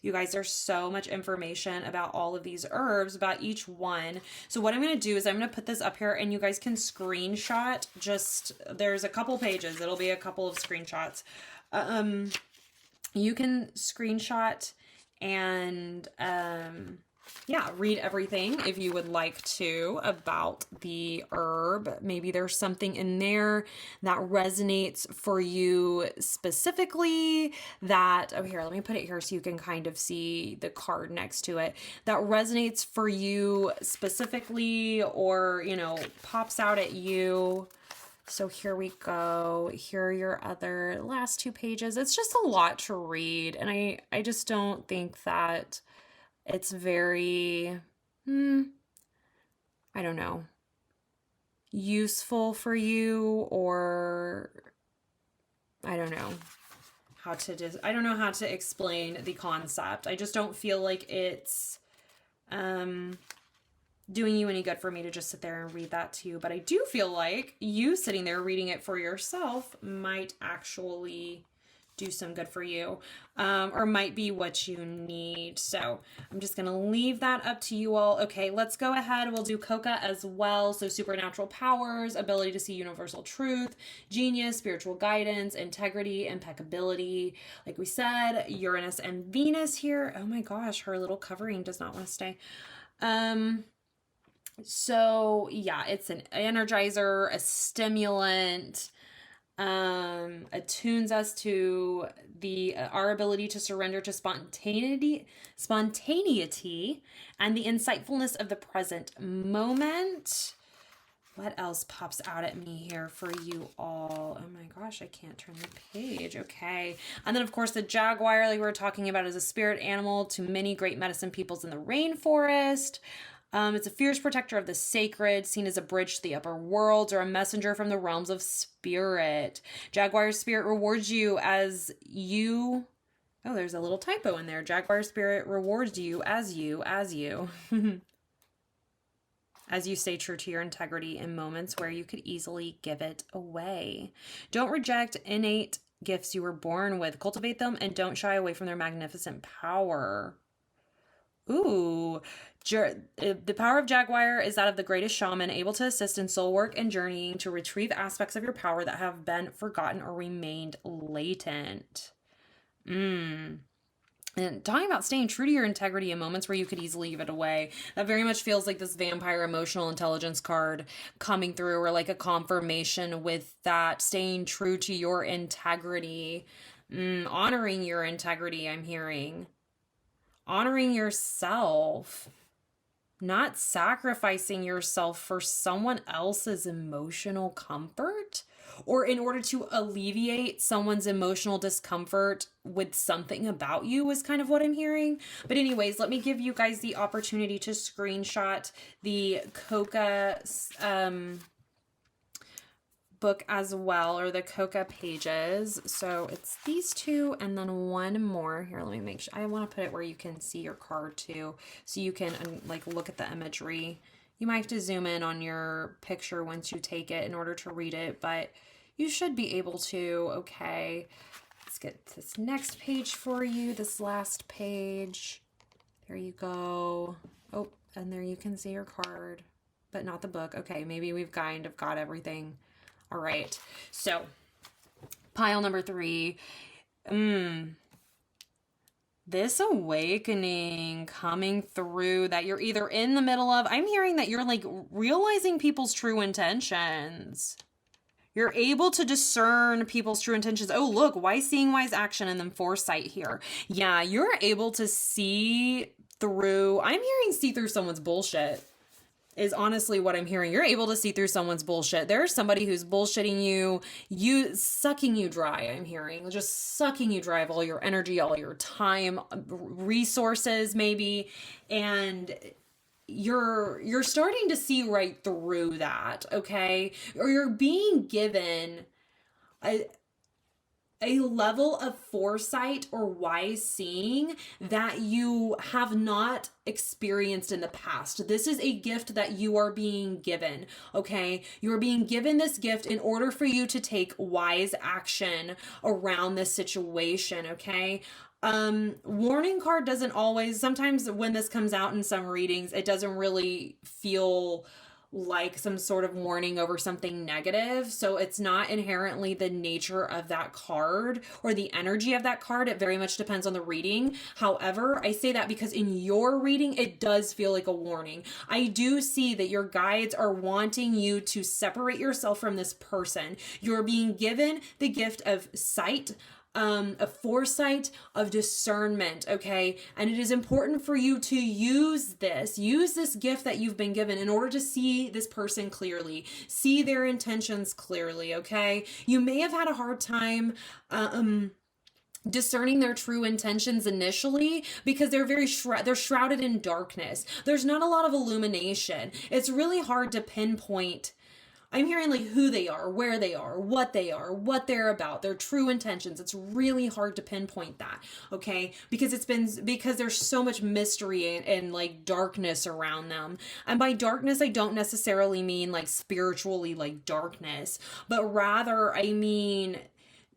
You guys, there's so much information about all of these herbs, about each one. So what I'm going to do is I'm going to put this up here and you guys can screenshot. There's a couple pages. It'll be a couple of screenshots. You can screenshot and, read everything if you would like to about the herb. Maybe there's something in there that resonates for you specifically here, let me put it here so you can kind of see the card next to it, that resonates for you specifically or, pops out at you. So here we go. Here are your other last two pages. It's just a lot to read. And I just don't think that it's very, I don't know, useful for you, or I don't know how to explain the concept. I just don't feel like it's doing you any good for me to just sit there and read that to you. But I do feel like you sitting there reading it for yourself might actually do some good for you, or might be what you need. So I'm just going to leave that up to you all. Okay, let's go ahead. We'll do coca as well. So supernatural powers, ability to see universal truth, genius, spiritual guidance, integrity, impeccability. Like we said, Uranus and Venus here. Oh my gosh, her little covering does not want to stay. So yeah, it's an energizer, a stimulant, attunes us to our ability to surrender to spontaneity and the insightfulness of the present moment. What else pops out at me here for you all? Oh my gosh, I can't turn the page. Okay. And then of course the jaguar, like we were talking about, is a spirit animal to many great medicine peoples in the rainforest. It's a fierce protector of the sacred, seen as a bridge to the upper worlds or a messenger from the realms of spirit. Jaguar spirit rewards you as you. Oh, there's a little typo in there. Jaguar spirit rewards you as you, as you. As you stay true to your integrity in moments where you could easily give it away. Don't reject innate gifts you were born with. Cultivate them and don't shy away from their magnificent power. Ooh, the power of Jaguar is that of the greatest shaman, able to assist in soul work and journeying to retrieve aspects of your power that have been forgotten or remained latent. And talking about staying true to your integrity in moments where you could easily give it away, that very much feels like this vampire emotional intelligence card coming through, or like a confirmation with that staying true to your integrity, honoring your integrity, I'm hearing. Honoring yourself, not sacrificing yourself for someone else's emotional comfort or in order to alleviate someone's emotional discomfort with something about you is kind of what I'm hearing. But anyways, let me give you guys the opportunity to screenshot the Coca book as well, or the Coca pages. So it's these two and then one more. Here, let me make sure. I want to put it where you can see your card too, so you can like look at the imagery. You might have to zoom in on your picture once you take it in order to read it, but you should be able to. Okay, let's get this next page for you, this last page. There you go. Oh, and there you can see your card, but not the book. Okay, maybe we've kind of got everything. All right, so pile number 3. This awakening coming through that you're either in the middle of. I'm hearing that you're like realizing people's true intentions. You're able to discern people's true intentions. Oh, look, wise seeing, wise action, and then foresight here. Yeah, you're able to see through. I'm hearing see through someone's bullshit. Is honestly what I'm hearing. You're able to see through someone's bullshit. There's somebody who's bullshitting you sucking you dry, I'm hearing. Just sucking you dry of all your energy, all your time, resources maybe, and you're starting to see right through that, okay? Or you're being given a level of foresight or wise seeing that you have not experienced in the past. This is a gift that you are being given, okay? You are being given this gift in order for you to take wise action around this situation, okay? Warning card doesn't always, sometimes when this comes out in some readings, it doesn't really feel like some sort of warning over something negative. So it's not inherently the nature of that card or the energy of that card. It very much depends on the reading. However, I say that because in your reading, it does feel like a warning. I do see that your guides are wanting you to separate yourself from this person. You're being given the gift of sight, of foresight, of discernment, okay? And it is important for you to use this gift that you've been given in order to see this person clearly, see their intentions clearly, okay? You may have had a hard time, discerning their true intentions initially because they're they're shrouded in darkness. There's not a lot of illumination. It's really hard to pinpoint. I'm hearing like who they are, where they are, what they're about, their true intentions. It's really hard to pinpoint that, okay? Because there's so much mystery and like darkness around them. And by darkness, I don't necessarily mean like spiritually like darkness, but rather I mean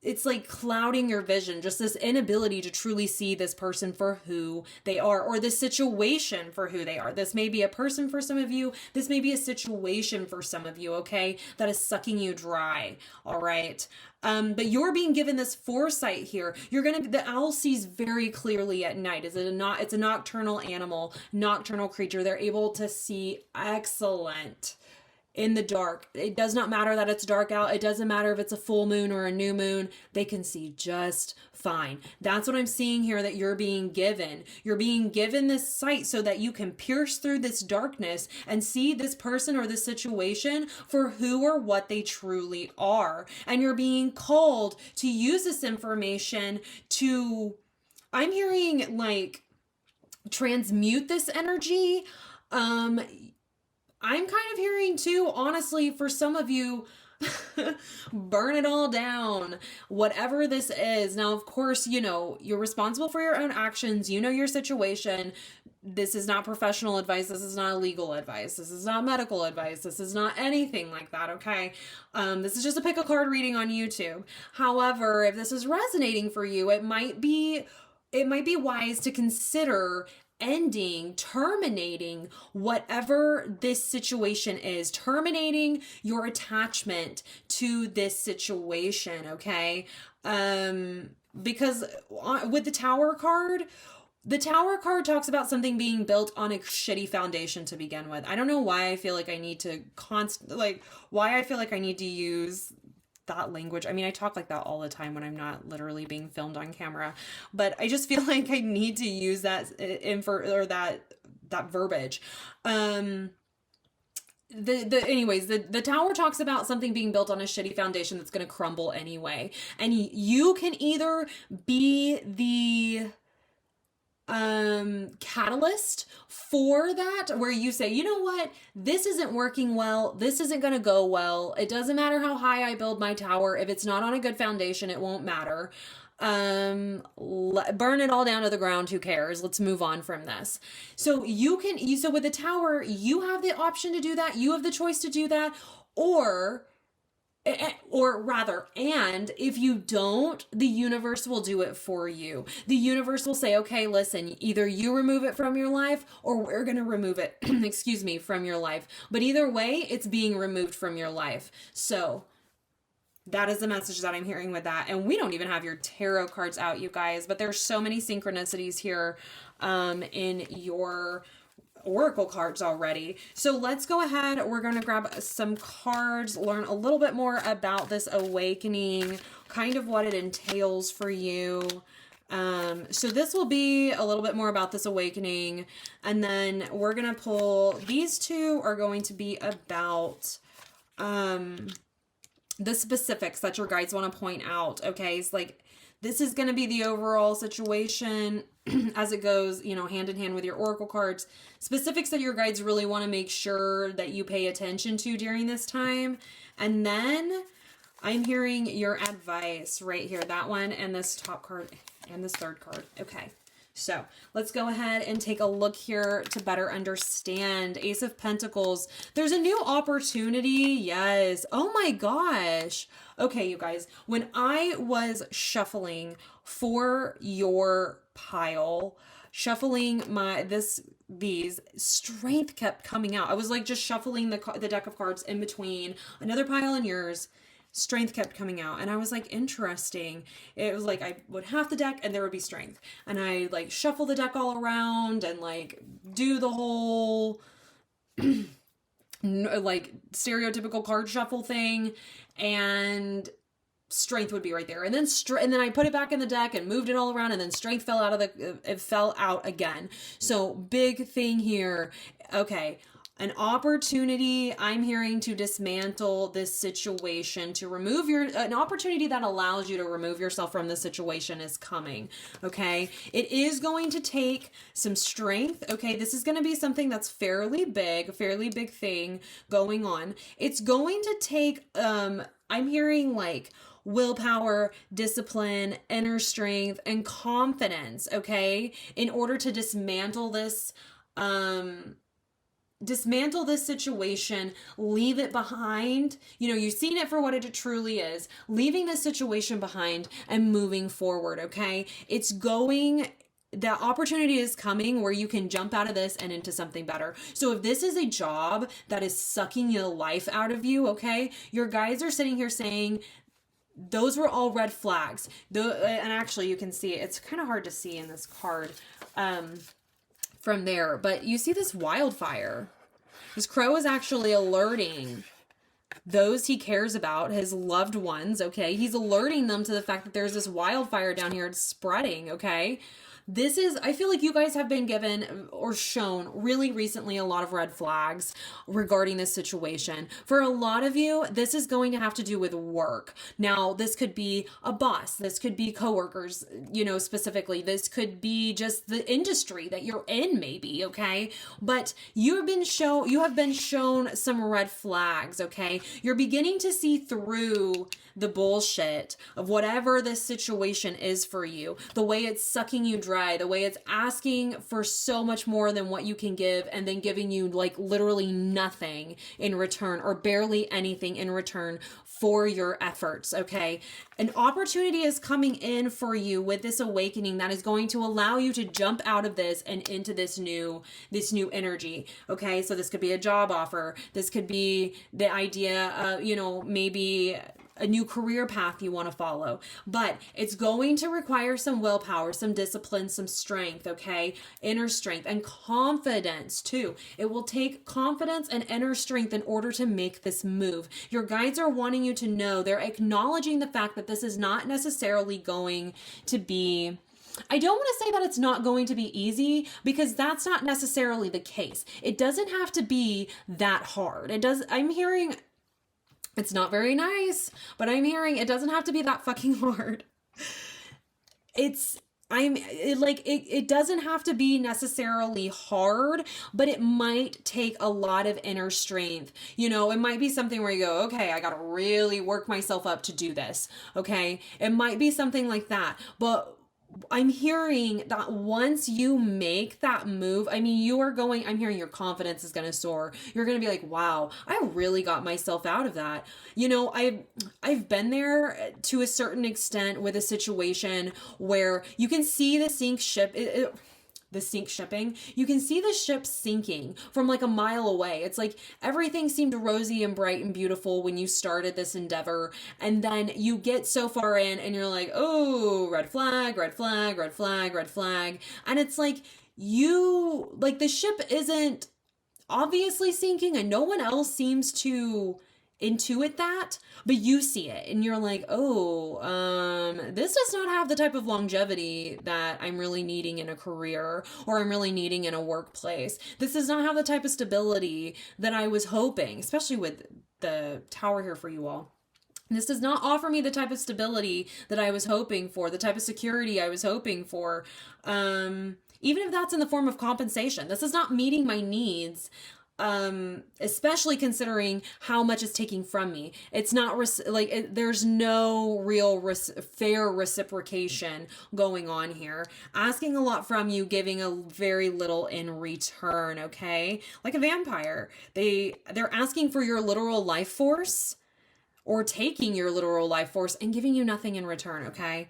it's like clouding your vision, just this inability to truly see this person for who they are, or this situation for who they are. This may be a person for some of you. This may be a situation for some of you, okay? That is sucking you dry, all right? But you're being given this foresight here. The owl sees very clearly at night. It's a nocturnal animal, nocturnal creature. They're able to see excellent in the dark. It does not matter that it's dark out. It doesn't matter if it's a full moon or a new moon. They can see just fine. That's what I'm seeing here that you're being given. You're being given this sight so that you can pierce through this darkness and see this person or this situation for who or what they truly are. And you're being called to use this information to, I'm hearing like transmute this energy, I'm kind of hearing too, honestly, for some of you, burn it all down, whatever this is. Now, of course, you're responsible for your own actions. You know your situation. This is not professional advice. This is not legal advice. This is not medical advice. This is not anything like that, okay? This is just a pick a card reading on YouTube. However, if this is resonating for you, it might be wise to consider ending, terminating whatever this situation is, terminating your attachment to this situation, okay? Because with the Tower card, talks about something being built on a shitty foundation to begin with. I don't know why I feel like I need to use that language. I mean, I talk like that all the time when I'm not literally being filmed on camera, but I just feel like I need to use that that verbiage. The Tower talks about something being built on a shitty foundation that's going to crumble anyway. And you can either be the catalyst for that, where you say, you know what, this isn't working well, this isn't going to go well, it doesn't matter how high I build my tower, if it's not on a good foundation, it won't matter. Burn it all down to the ground, who cares, let's move on from this. So with the Tower, you have the option to do that, you have the choice to do that, or rather, and if you don't, the universe will do it for you. The universe will say, okay, listen, either you remove it from your life or we're going to remove it, excuse me, from your life. But either way, it's being removed from your life. So that is the message that I'm hearing with that. And we don't even have your tarot cards out, you guys, but there's so many synchronicities here in your oracle cards already. So let's go ahead. We're going to grab some cards, learn a little bit more about this awakening, kind of what it entails for you. So this will be a little bit more about this awakening. And then we're going to pull, these two are going to be about, the specifics that your guides want to point out. Okay. It's like, this is going to be the overall situation as it goes, hand in hand with your oracle cards. Specifics that your guides really want to make sure that you pay attention to during this time. And then I'm hearing your advice right here. That one and this top card and this third card. Okay. So let's go ahead and take a look here to better understand. Ace of Pentacles. There's a new opportunity. Yes. Oh my gosh. Okay, you guys, when I was shuffling for your pile, shuffling these, strength kept coming out. I was like just shuffling the deck of cards in between another pile and yours. Strength kept coming out, and I was like, interesting. It was like I would half the deck and there would be strength, and I like shuffle the deck all around and like do the whole like stereotypical card shuffle thing, and strength would be right there, and then I put it back in the deck and moved it all around, and then strength fell out it fell out again. So big thing here. Okay, an opportunity I'm hearing to dismantle this situation, to remove an opportunity that allows you to remove yourself from the situation is coming. Okay, it is going to take some strength. Okay, this is going to be something that's fairly big thing going on. It's going to take I'm hearing like willpower, discipline, inner strength, and confidence, okay, in order to dismantle this situation, leave it behind. You've seen it for what it truly is, leaving this situation behind and moving forward, okay? The opportunity is coming where you can jump out of this and into something better. So if this is a job that is sucking the life out of you, okay, your guides are sitting here saying, those were all red flags. And actually you can see, it's kind of hard to see in this card, from there, but you see this wildfire. This crow is actually alerting those he cares about, his loved ones, okay? He's alerting them to the fact that there's this wildfire down here. It's spreading, okay? I feel like you guys have been given or shown really recently a lot of red flags regarding this situation. For a lot of you, this is going to have to do with work. Now, this could be a boss, this could be coworkers, specifically. This could be just the industry that you're in, maybe, okay? But you have been shown some red flags, okay? You're beginning to see through the bullshit of whatever this situation is for you, the way it's sucking you dry, the way it's asking for so much more than what you can give, and then giving you like literally nothing in return, or barely anything in return for your efforts, okay? An opportunity is coming in for you with this awakening that is going to allow you to jump out of this and into this new energy, okay? So this could be a job offer. This could be the idea of, maybe a new career path you want to follow, but it's going to require some willpower, some discipline, some strength, okay? Inner strength and confidence too. It will take confidence and inner strength in order to make this move. Your guides are wanting you to know, they're acknowledging the fact that this is not necessarily going to be, I don't want to say that it's not going to be easy, because that's not necessarily the case. It doesn't have to be that hard. I'm hearing it's not very nice, but I'm hearing it doesn't have to be that fucking hard. It doesn't have to be necessarily hard, but it might take a lot of inner strength. It might be something where you go, okay, I got to really work myself up to do this. Okay. It might be something like that, but I'm hearing that once you make that move, I'm hearing your confidence is going to soar. You're going to be like, wow, I really got myself out of that. I've been there to a certain extent with a situation where you can see the sink shipping, you can see the ship sinking from like a mile away. It's like everything seemed rosy and bright and beautiful when you started this endeavor, and then you get so far in and you're like, oh, red flag, red flag, red flag, red flag. And it's like the ship isn't obviously sinking and no one else seems to intuit that, but you see it and you're like, this does not have the type of longevity that I'm really needing in a career, or I'm really needing in a workplace. This does not have the type of stability that I was hoping, especially with the tower here for you all. This does not offer me the type of stability that I was hoping for, the type of security I was hoping for. Even if that's in the form of compensation, this is not meeting my needs. Especially considering how much it's taking from me. It's not there's no real fair reciprocation going on here. Asking a lot from you, giving a very little in return, okay? Like a vampire. They're asking for your literal life force, or taking your literal life force and giving you nothing in return, okay?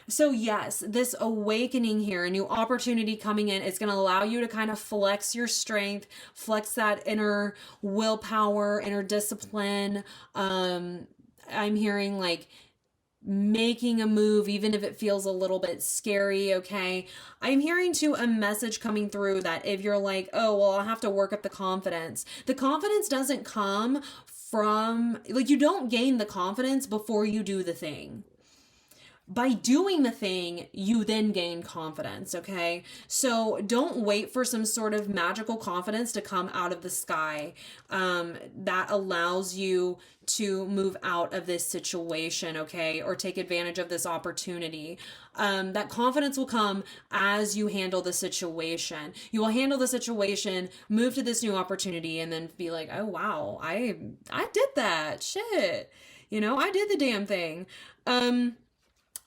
So yes, this awakening here, a new opportunity coming in, it's going to allow you to kind of flex your strength, flex that inner willpower, inner discipline. I'm hearing like making a move, even if it feels a little bit scary, okay? I'm hearing too a message coming through that if you're like, oh, well, I'll have to work up the confidence doesn't come from, you don't gain the confidence before you do the thing. By doing the thing, you then gain confidence, okay? So don't wait for some sort of magical confidence to come out of the sky that allows you to move out of this situation, okay? Or take advantage of this opportunity. That confidence will come as you handle the situation. You will handle the situation, move to this new opportunity, and then be like, oh, wow, I did that. Shit. I did the damn thing.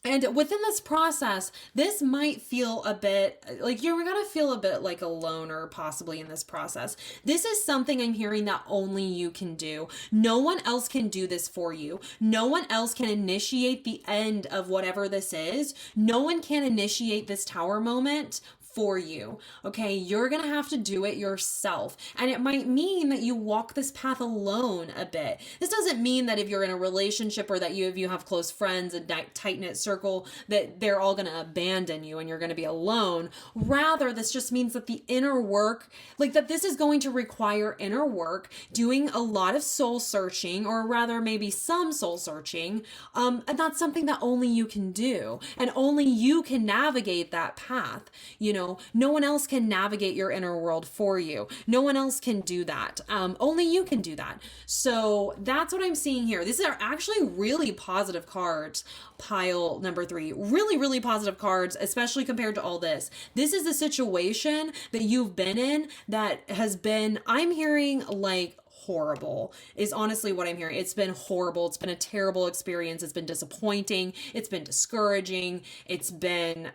And within this process, this might feel a bit like you're going to feel a bit like a loner possibly in this process. This is something I'm hearing that only you can do. No one else can do this for you. No one else can initiate the end of whatever this is. No one can initiate this tower moment for you. Okay, you're gonna have to do it yourself. And it might mean that you walk this path alone a bit. This doesn't mean that if you're in a relationship or that if you have close friends, a tight-knit circle, that they're all gonna abandon you and you're gonna be alone. Rather, this just means that the inner work, like that this is going to require inner work, doing a lot of soul searching, or rather maybe some soul searching. And that's something that only you can do. And only you can navigate that path. No one else can navigate your inner world for you. No one else can do that. Only you can do that. So that's what I'm seeing here. These are actually really positive cards. Pile number 3, really, really positive cards, especially compared to all this. This is a situation that you've been in that has been, I'm hearing like horrible is honestly what I'm hearing. It's been horrible. It's been a terrible experience. It's been disappointing. It's been discouraging. It's been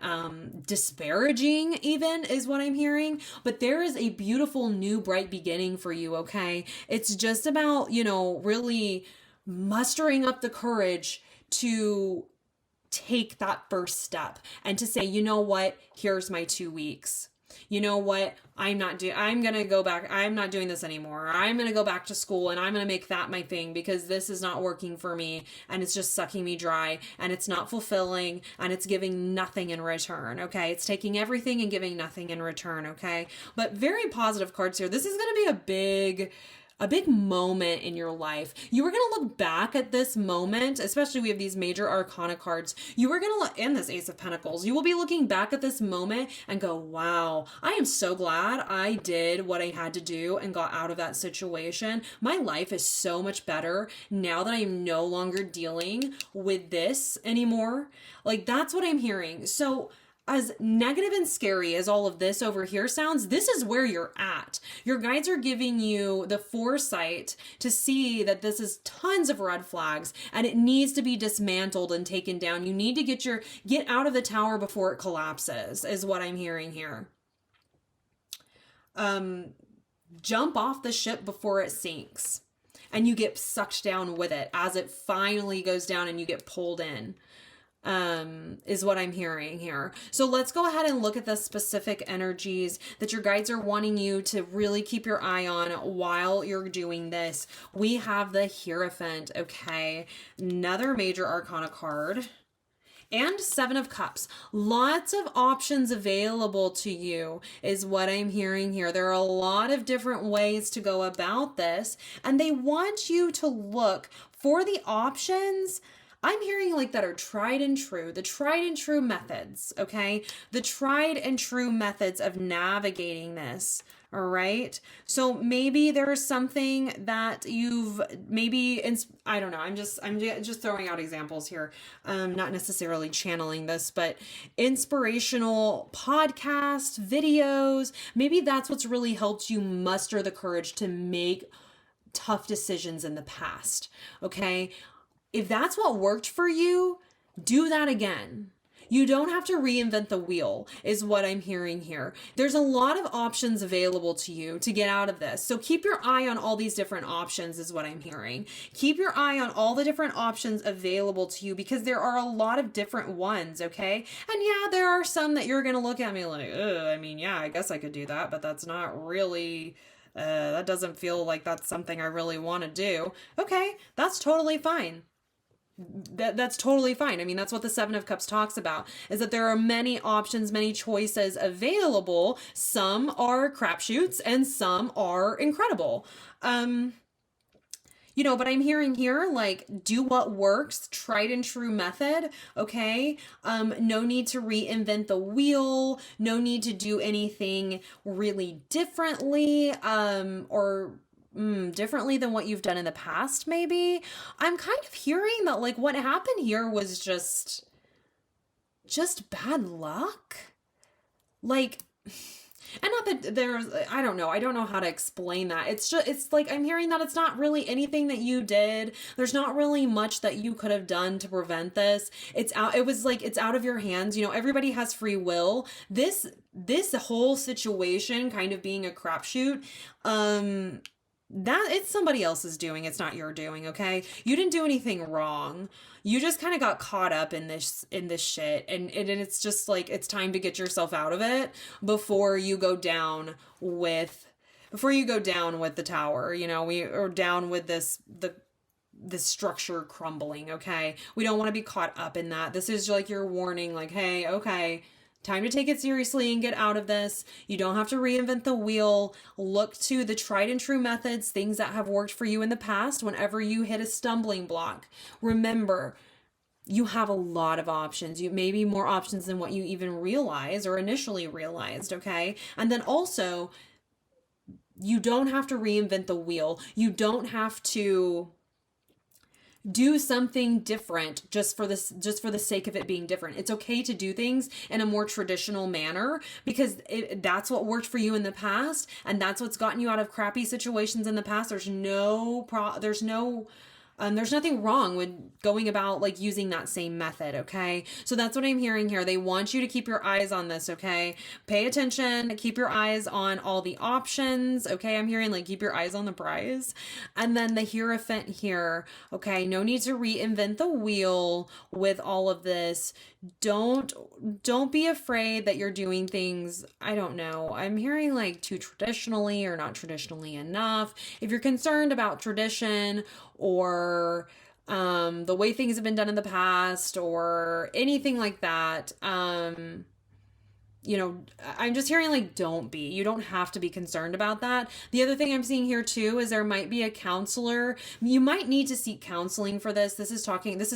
disparaging even is what I'm hearing. But there is a beautiful new bright beginning for you, okay? It's just about, really mustering up the courage to take that first step and to say, you know what, here's my 2 weeks. You know what? I'm going to go back. I'm not doing this anymore. I'm going to go back to school and I'm going to make that my thing because this is not working for me and it's just sucking me dry and it's not fulfilling and it's giving nothing in return. Okay. It's taking everything and giving nothing in return. Okay. But very positive cards here. This is going to be a big moment in your life. You are going to look back at this moment, especially we have these major arcana cards. You are going to look in this Ace of Pentacles. You will be looking back at this moment and go, wow, I am so glad I did what I had to do and got out of that situation. My life is so much better now that I am no longer dealing with this anymore. Like that's what I'm hearing. So as negative and scary as all of this over here sounds, this is where you're at. Your guides are giving you the foresight to see that this is tons of red flags and it needs to be dismantled and taken down. You need to get out of the tower before it collapses, is what I'm hearing here. Jump off the ship before it sinks and you get sucked down with it as it finally goes down and you get pulled in. Is what I'm hearing here. So let's go ahead and look at the specific energies that your guides are wanting you to really keep your eye on while you're doing this. We have the Hierophant, okay? Another major arcana card. And 7 of Cups. Lots of options available to you is what I'm hearing here. There are a lot of different ways to go about this, and they want you to look for the options I'm hearing like that are tried and true, the tried and true methods, okay? The tried and true methods of navigating this, all right? So maybe there's something that you've I don't know, I'm just throwing out examples here, not necessarily channeling this, but inspirational podcast, videos, maybe that's what's really helped you muster the courage to make tough decisions in the past, okay? If that's what worked for you, do that again. You don't have to reinvent the wheel, is what I'm hearing here. There's a lot of options available to you to get out of this. So keep your eye on all these different options, is what I'm hearing. Keep your eye on all the different options available to you because there are a lot of different ones, okay? And yeah, there are some that you're going to look at me like, I mean, yeah, I guess I could do that, but that's not really... that doesn't feel like that's something I really want to do. Okay, that's totally fine. That's totally fine. I mean, that's what the 7 of Cups talks about, is that there are many options, many choices available. Some are crapshoots and some are incredible. But I'm hearing here, like, do what works, tried and true method, okay? No need to reinvent the wheel, no need to do anything really differently, or differently than what you've done in the past, maybe. I'm kind of hearing that, like, what happened here was just bad luck. Like, and not that there's, I don't know how to explain that. It's like, I'm hearing that it's not really anything that you did. There's not really much that you could have done to prevent this. It's out of your hands. Everybody has free will. This whole situation kind of being a crapshoot, that it's somebody else's doing, it's not your doing, okay? You didn't do anything wrong. You just kind of got caught up in this shit, and it's just like it's time to get yourself out of it before you go down with the tower, you know, we are down with this structure crumbling, okay? We don't want to be caught up in that. This is like your warning, like, hey, okay, time to take it seriously and get out of this. You don't have to reinvent the wheel. Look to the tried and true methods, things that have worked for you in the past whenever you hit a stumbling block. Remember, you have a lot of options. You maybe more options than what you even realize or initially realized, okay? And then also, you don't have to reinvent the wheel. You don't have to do something different just for the sake of it being different. It's okay to do things in a more traditional manner because that's what worked for you in the past, and that's what's gotten you out of crappy situations in the past. There's nothing wrong with going about like using that same method, okay? So that's what I'm hearing here. They want you to keep your eyes on this, okay? Pay attention, keep your eyes on all the options, okay? I'm hearing like keep your eyes on the prize. And then the Hierophant here, okay? No need to reinvent the wheel with all of this. Don't be afraid that you're doing things, I don't know. I'm hearing like too traditionally or not traditionally enough. If you're concerned about tradition or the way things have been done in the past or anything like that, you know, I'm just hearing like don't be. You don't have to be concerned about that. The other thing I'm seeing here too is there might be a counselor. You might need to seek counseling for this. This is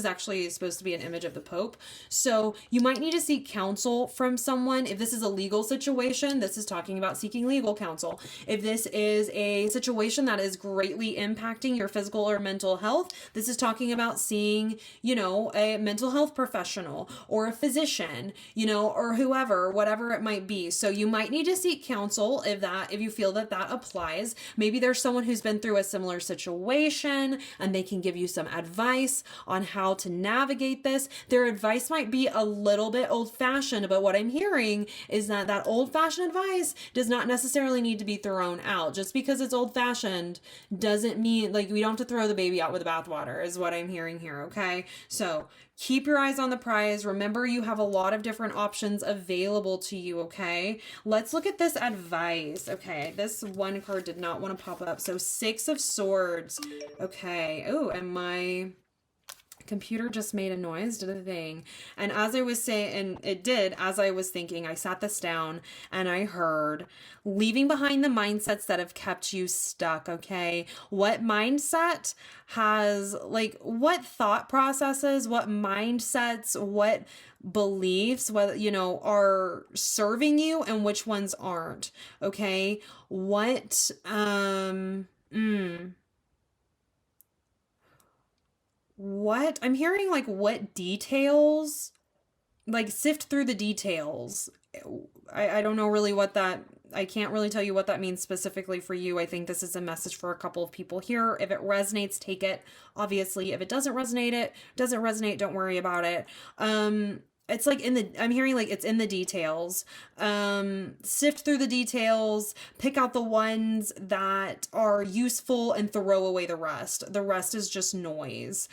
actually supposed to be an image of the Pope. So you might need to seek counsel from someone. If this is a legal situation, this is talking about seeking legal counsel. If this is a situation that is greatly impacting your physical or mental health, this is talking about seeing, you know, a mental health professional or a physician, you know, or whoever, whatever it might be. So you might need to seek counsel if you feel that applies. Maybe there's someone who's been through a similar situation and they can give you some advice on how to navigate this. Their advice might be a little bit old-fashioned, but what I'm hearing is that old-fashioned advice does not necessarily need to be thrown out. Just because it's old-fashioned doesn't mean like we don't have to throw the baby out with the bathwater is what I'm hearing here, okay? So keep your eyes on the prize. Remember, you have a lot of different options available to you, okay? Let's look at this advice. Okay, this one card did not want to pop up. So 6 of Swords. Okay. Oh, and my computer just made a noise, did a thing. And as I was saying, and it did, as I was thinking, I sat this down and I heard leaving behind the mindsets that have kept you stuck, okay? What mindset has, like, what thought processes, what mindsets, what beliefs, whether, you know, are serving you and which ones aren't, okay? What I'm hearing, like what details, like sift through the details. I don't know really what that, I can't really tell you what that means specifically for you. I think this is a message for a couple of people here. If it resonates, take it. Obviously, if it doesn't resonate, don't worry about it. It's like I'm hearing like it's in the details. Sift through the details, pick out the ones that are useful and throw away the rest. The rest is just noise.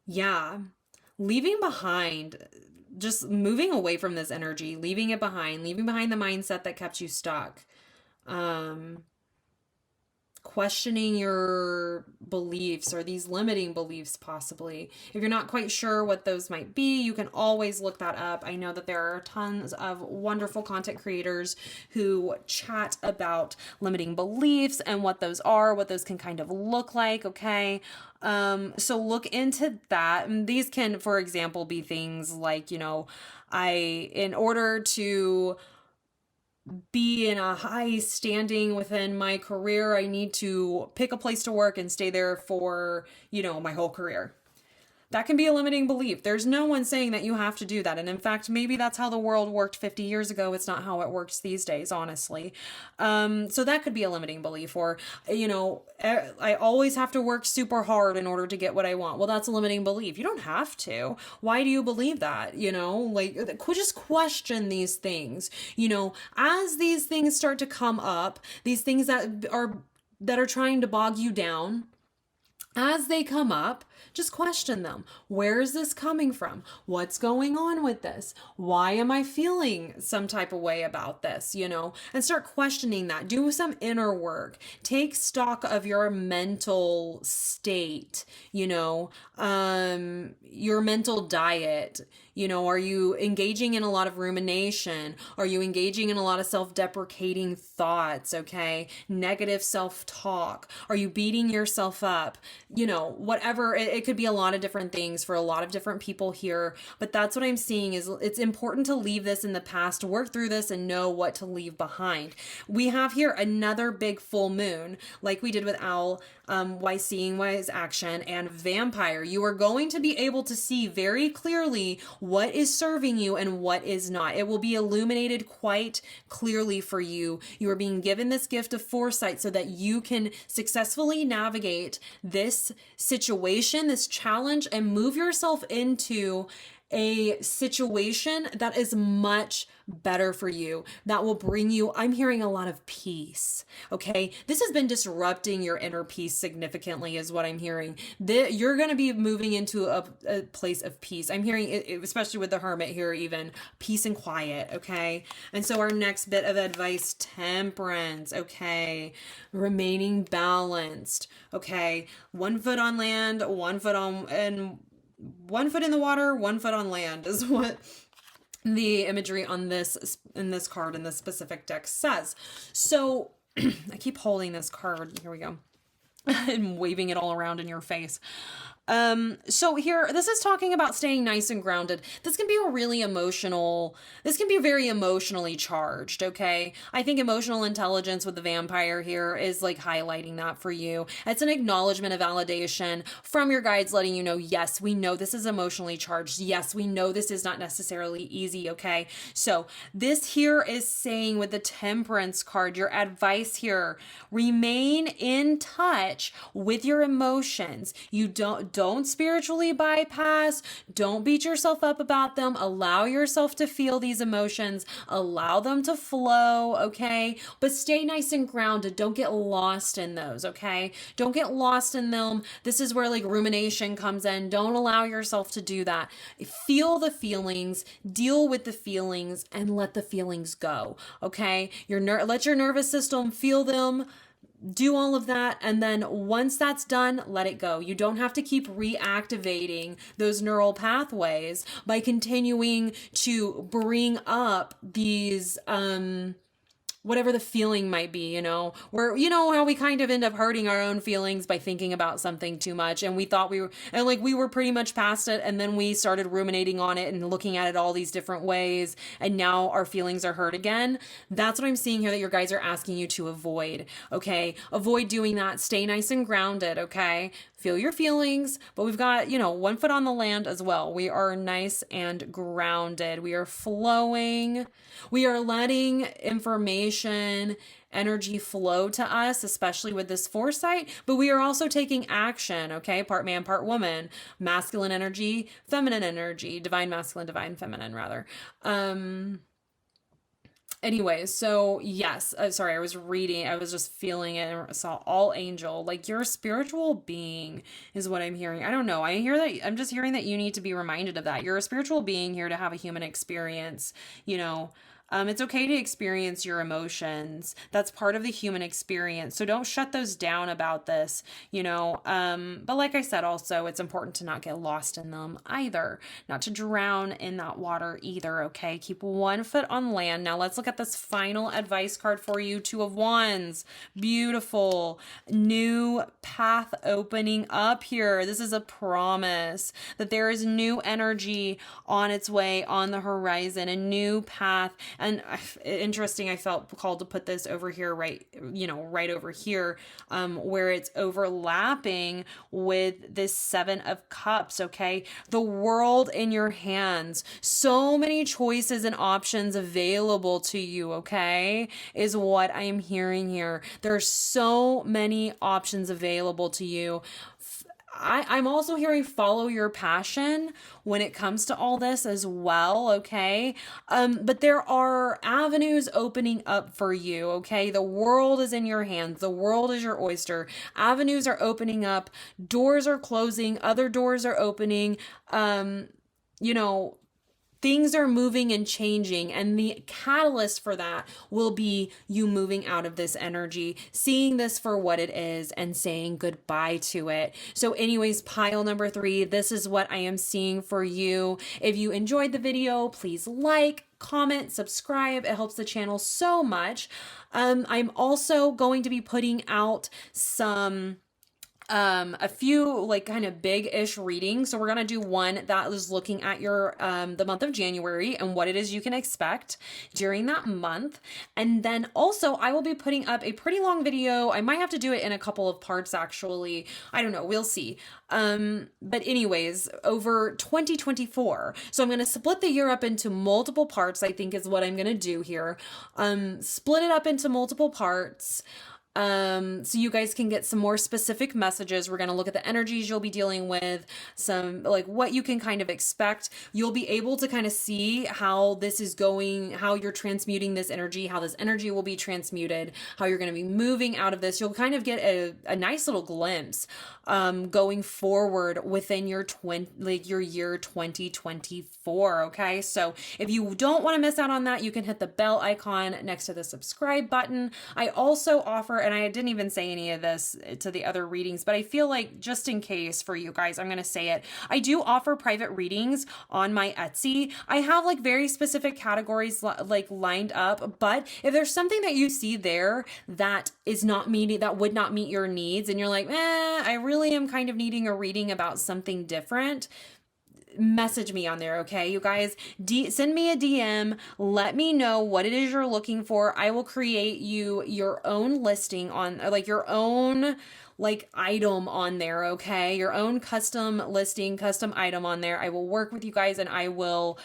Yeah. Leaving behind, just moving away from this energy, leaving it behind, leaving behind the mindset that kept you stuck. Um, Questioning your beliefs or these limiting beliefs possibly. If you're not quite sure what those might be, you can always look that up. I know that there are tons of wonderful content creators who chat about limiting beliefs and what those are, what those can kind of look like, okay? So look into that. And these can, for example, be things like, you know, in order to be in a high standing within my career, I need to pick a place to work and stay there for, you know, my whole career. That can be a limiting belief. There's no one saying that you have to do that. And in fact, maybe that's how the world worked 50 years ago. It's not how it works these days, honestly. So that could be a limiting belief. Or, I always have to work super hard in order to get what I want. Well, that's a limiting belief. You don't have to. Why do you believe that? Just question these things. As these things start to come up, these things that are trying to bog you down, as they come up, just question them. Where is this coming from? What's going on with this? Why am I feeling some type of way about this? And start questioning that. Do some inner work. Take stock of your mental state, your mental diet. Are you engaging in a lot of rumination? Are you engaging in a lot of self-deprecating thoughts? Okay. Negative self-talk. Are you beating yourself up? Whatever. It could be a lot of different things for a lot of different people here, but that's what I'm seeing is it's important to leave this in the past, work through this and know what to leave behind. We have here another big full moon, like we did with Owl, Wise Seeing, Wise Action, and Vampire. You are going to be able to see very clearly what is serving you and what is not. It will be illuminated quite clearly for you. You are being given this gift of foresight so that you can successfully navigate this situation, this challenge, and move yourself into a situation that is much better for you, that will bring you, I'm hearing a lot of peace. Okay. This has been disrupting your inner peace significantly is what I'm hearing. You're going to be moving into a place of peace. I'm hearing, especially with the Hermit here, even peace and quiet. Okay. And so our next bit of advice, temperance. Okay. Remaining balanced. Okay. 1 foot on land, 1 foot on, and 1 foot in the water, 1 foot on land is what the imagery on this, in this card, in this specific deck says. So I keep holding this card. Here we go. And waving it all around in your face. So here, this is talking about staying nice and grounded. This can be very emotionally charged, okay? I think emotional intelligence with the Vampire here is like highlighting that for you. It's an acknowledgement of validation from your guides letting you know, yes, we know this is emotionally charged. Yes, we know this is not necessarily easy, okay? So this here is saying with the Temperance card, your advice here, remain in touch with your emotions. You don't spiritually bypass. Don't beat yourself up about them. Allow yourself to feel these emotions. Allow them to flow, okay? But stay nice and grounded. Don't get lost in those, okay? Don't get lost in them. This is where like rumination comes in. Don't allow yourself to do that. Feel the feelings, deal with the feelings, and let the feelings go, okay? Let your nervous system feel them. Do all of that, and then once that's done, let it go. You don't have to keep reactivating those neural pathways by continuing to bring up these whatever the feeling might be, where, how we kind of end up hurting our own feelings by thinking about something too much. And we thought we were pretty much past it. And then we started ruminating on it and looking at it all these different ways. And now our feelings are hurt again. That's what I'm seeing here that your guides are asking you to avoid. Okay. Avoid doing that. Stay nice and grounded. Okay. Feel your feelings, but we've got, 1 foot on the land as well. We are nice and grounded. We are flowing. We are letting information, energy flow to us, especially with this foresight, but we are also taking action, okay? Part man, part woman, masculine energy, feminine energy, divine masculine, divine feminine, rather. Anyways, so yes, sorry, I was just feeling it and saw all angel, like your spiritual being is what I'm hearing. I don't know. I'm just hearing that you need to be reminded of that. You're a spiritual being here to have a human experience, It's okay to experience your emotions. That's part of the human experience. So don't shut those down about this, But like I said, also, it's important to not get lost in them either, not to drown in that water either, okay? Keep 1 foot on land. Now let's look at this final advice card for you. 2 of Wands. Beautiful. New path opening up here. This is a promise that there is new energy on its way on the horizon, a new path. And interesting, I felt called to put this over here, right, right over here, where it's overlapping with this Seven of Cups, okay? The world in your hands. So many choices and options available to you, okay? Is what I am hearing here. There's so many options available to you. I'm also hearing follow your passion when it comes to all this as well, okay? But there are avenues opening up for you, okay? The world is in your hands. The world is your oyster. Avenues are opening up. Doors are closing. Other doors are opening. You know, things are moving and changing, and the catalyst for that will be you moving out of this energy, seeing this for what it is, and saying goodbye to it. So anyways, pile number 3, this is what I am seeing for you. If you enjoyed the video, please like, comment, subscribe. It helps the channel so much. I'm also going to be putting out a few like kind of big-ish readings. So we're going to do one that is looking at your the month of January and what it is you can expect during that month. And then also I will be putting up a pretty long video. I might have to do it in a couple of parts actually. I don't know, we'll see. But anyways, over 2024. So I'm going to split the year up into multiple parts, I think is what I'm going to do here. Split it up into multiple parts. So you guys can get some more specific messages. We're going to look at the energies you'll be dealing with, some like what you can kind of expect. You'll be able to kind of see how this is going, how you're transmuting this energy, how this energy will be transmuted, how you're going to be moving out of this. You'll kind of get a nice little glimpse going forward within your your year 2024. Okay. So if you don't want to miss out on that, you can hit the bell icon next to the subscribe button. I also offer, and I didn't even say any of this to the other readings, but I feel like just in case for you guys, I'm going to say it. I do offer private readings on my Etsy. I have like very specific categories like lined up, but if there's something that you see there that is not meeting, that would not meet your needs, and you're like, I really am kind of needing a reading about something different, message me on there, okay, you guys? Send me a DM. Let me know what it is you're looking for. I will create you your own listing on, like your own like item on there, okay? Your own custom listing, custom item on there. I will work with you guys and I will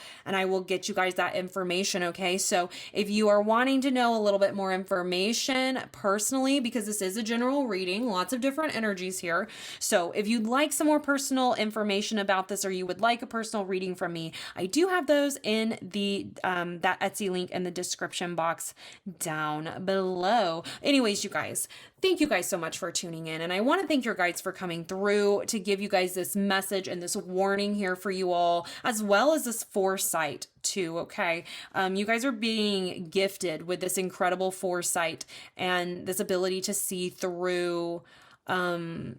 get you guys that information, okay? So if you are wanting to know a little bit more information personally, because this is a general reading, lots of different energies here. So if you'd like some more personal information about this, or you would like a personal reading from me, I do have those in the that Etsy link in the description box down below. Anyways, you guys, thank you guys so much for tuning in. And I want to thank your guides for coming through to give you guys this message and this warning here for you all, as well as this foresight too, okay? You guys are being gifted with this incredible foresight and this ability to see through, the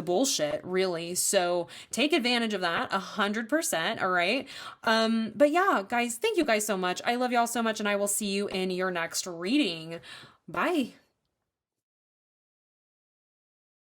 bullshit, really. So take advantage of that 100%. All right. But yeah, guys, thank you guys so much. I love y'all so much, and I will see you in your next reading. Bye.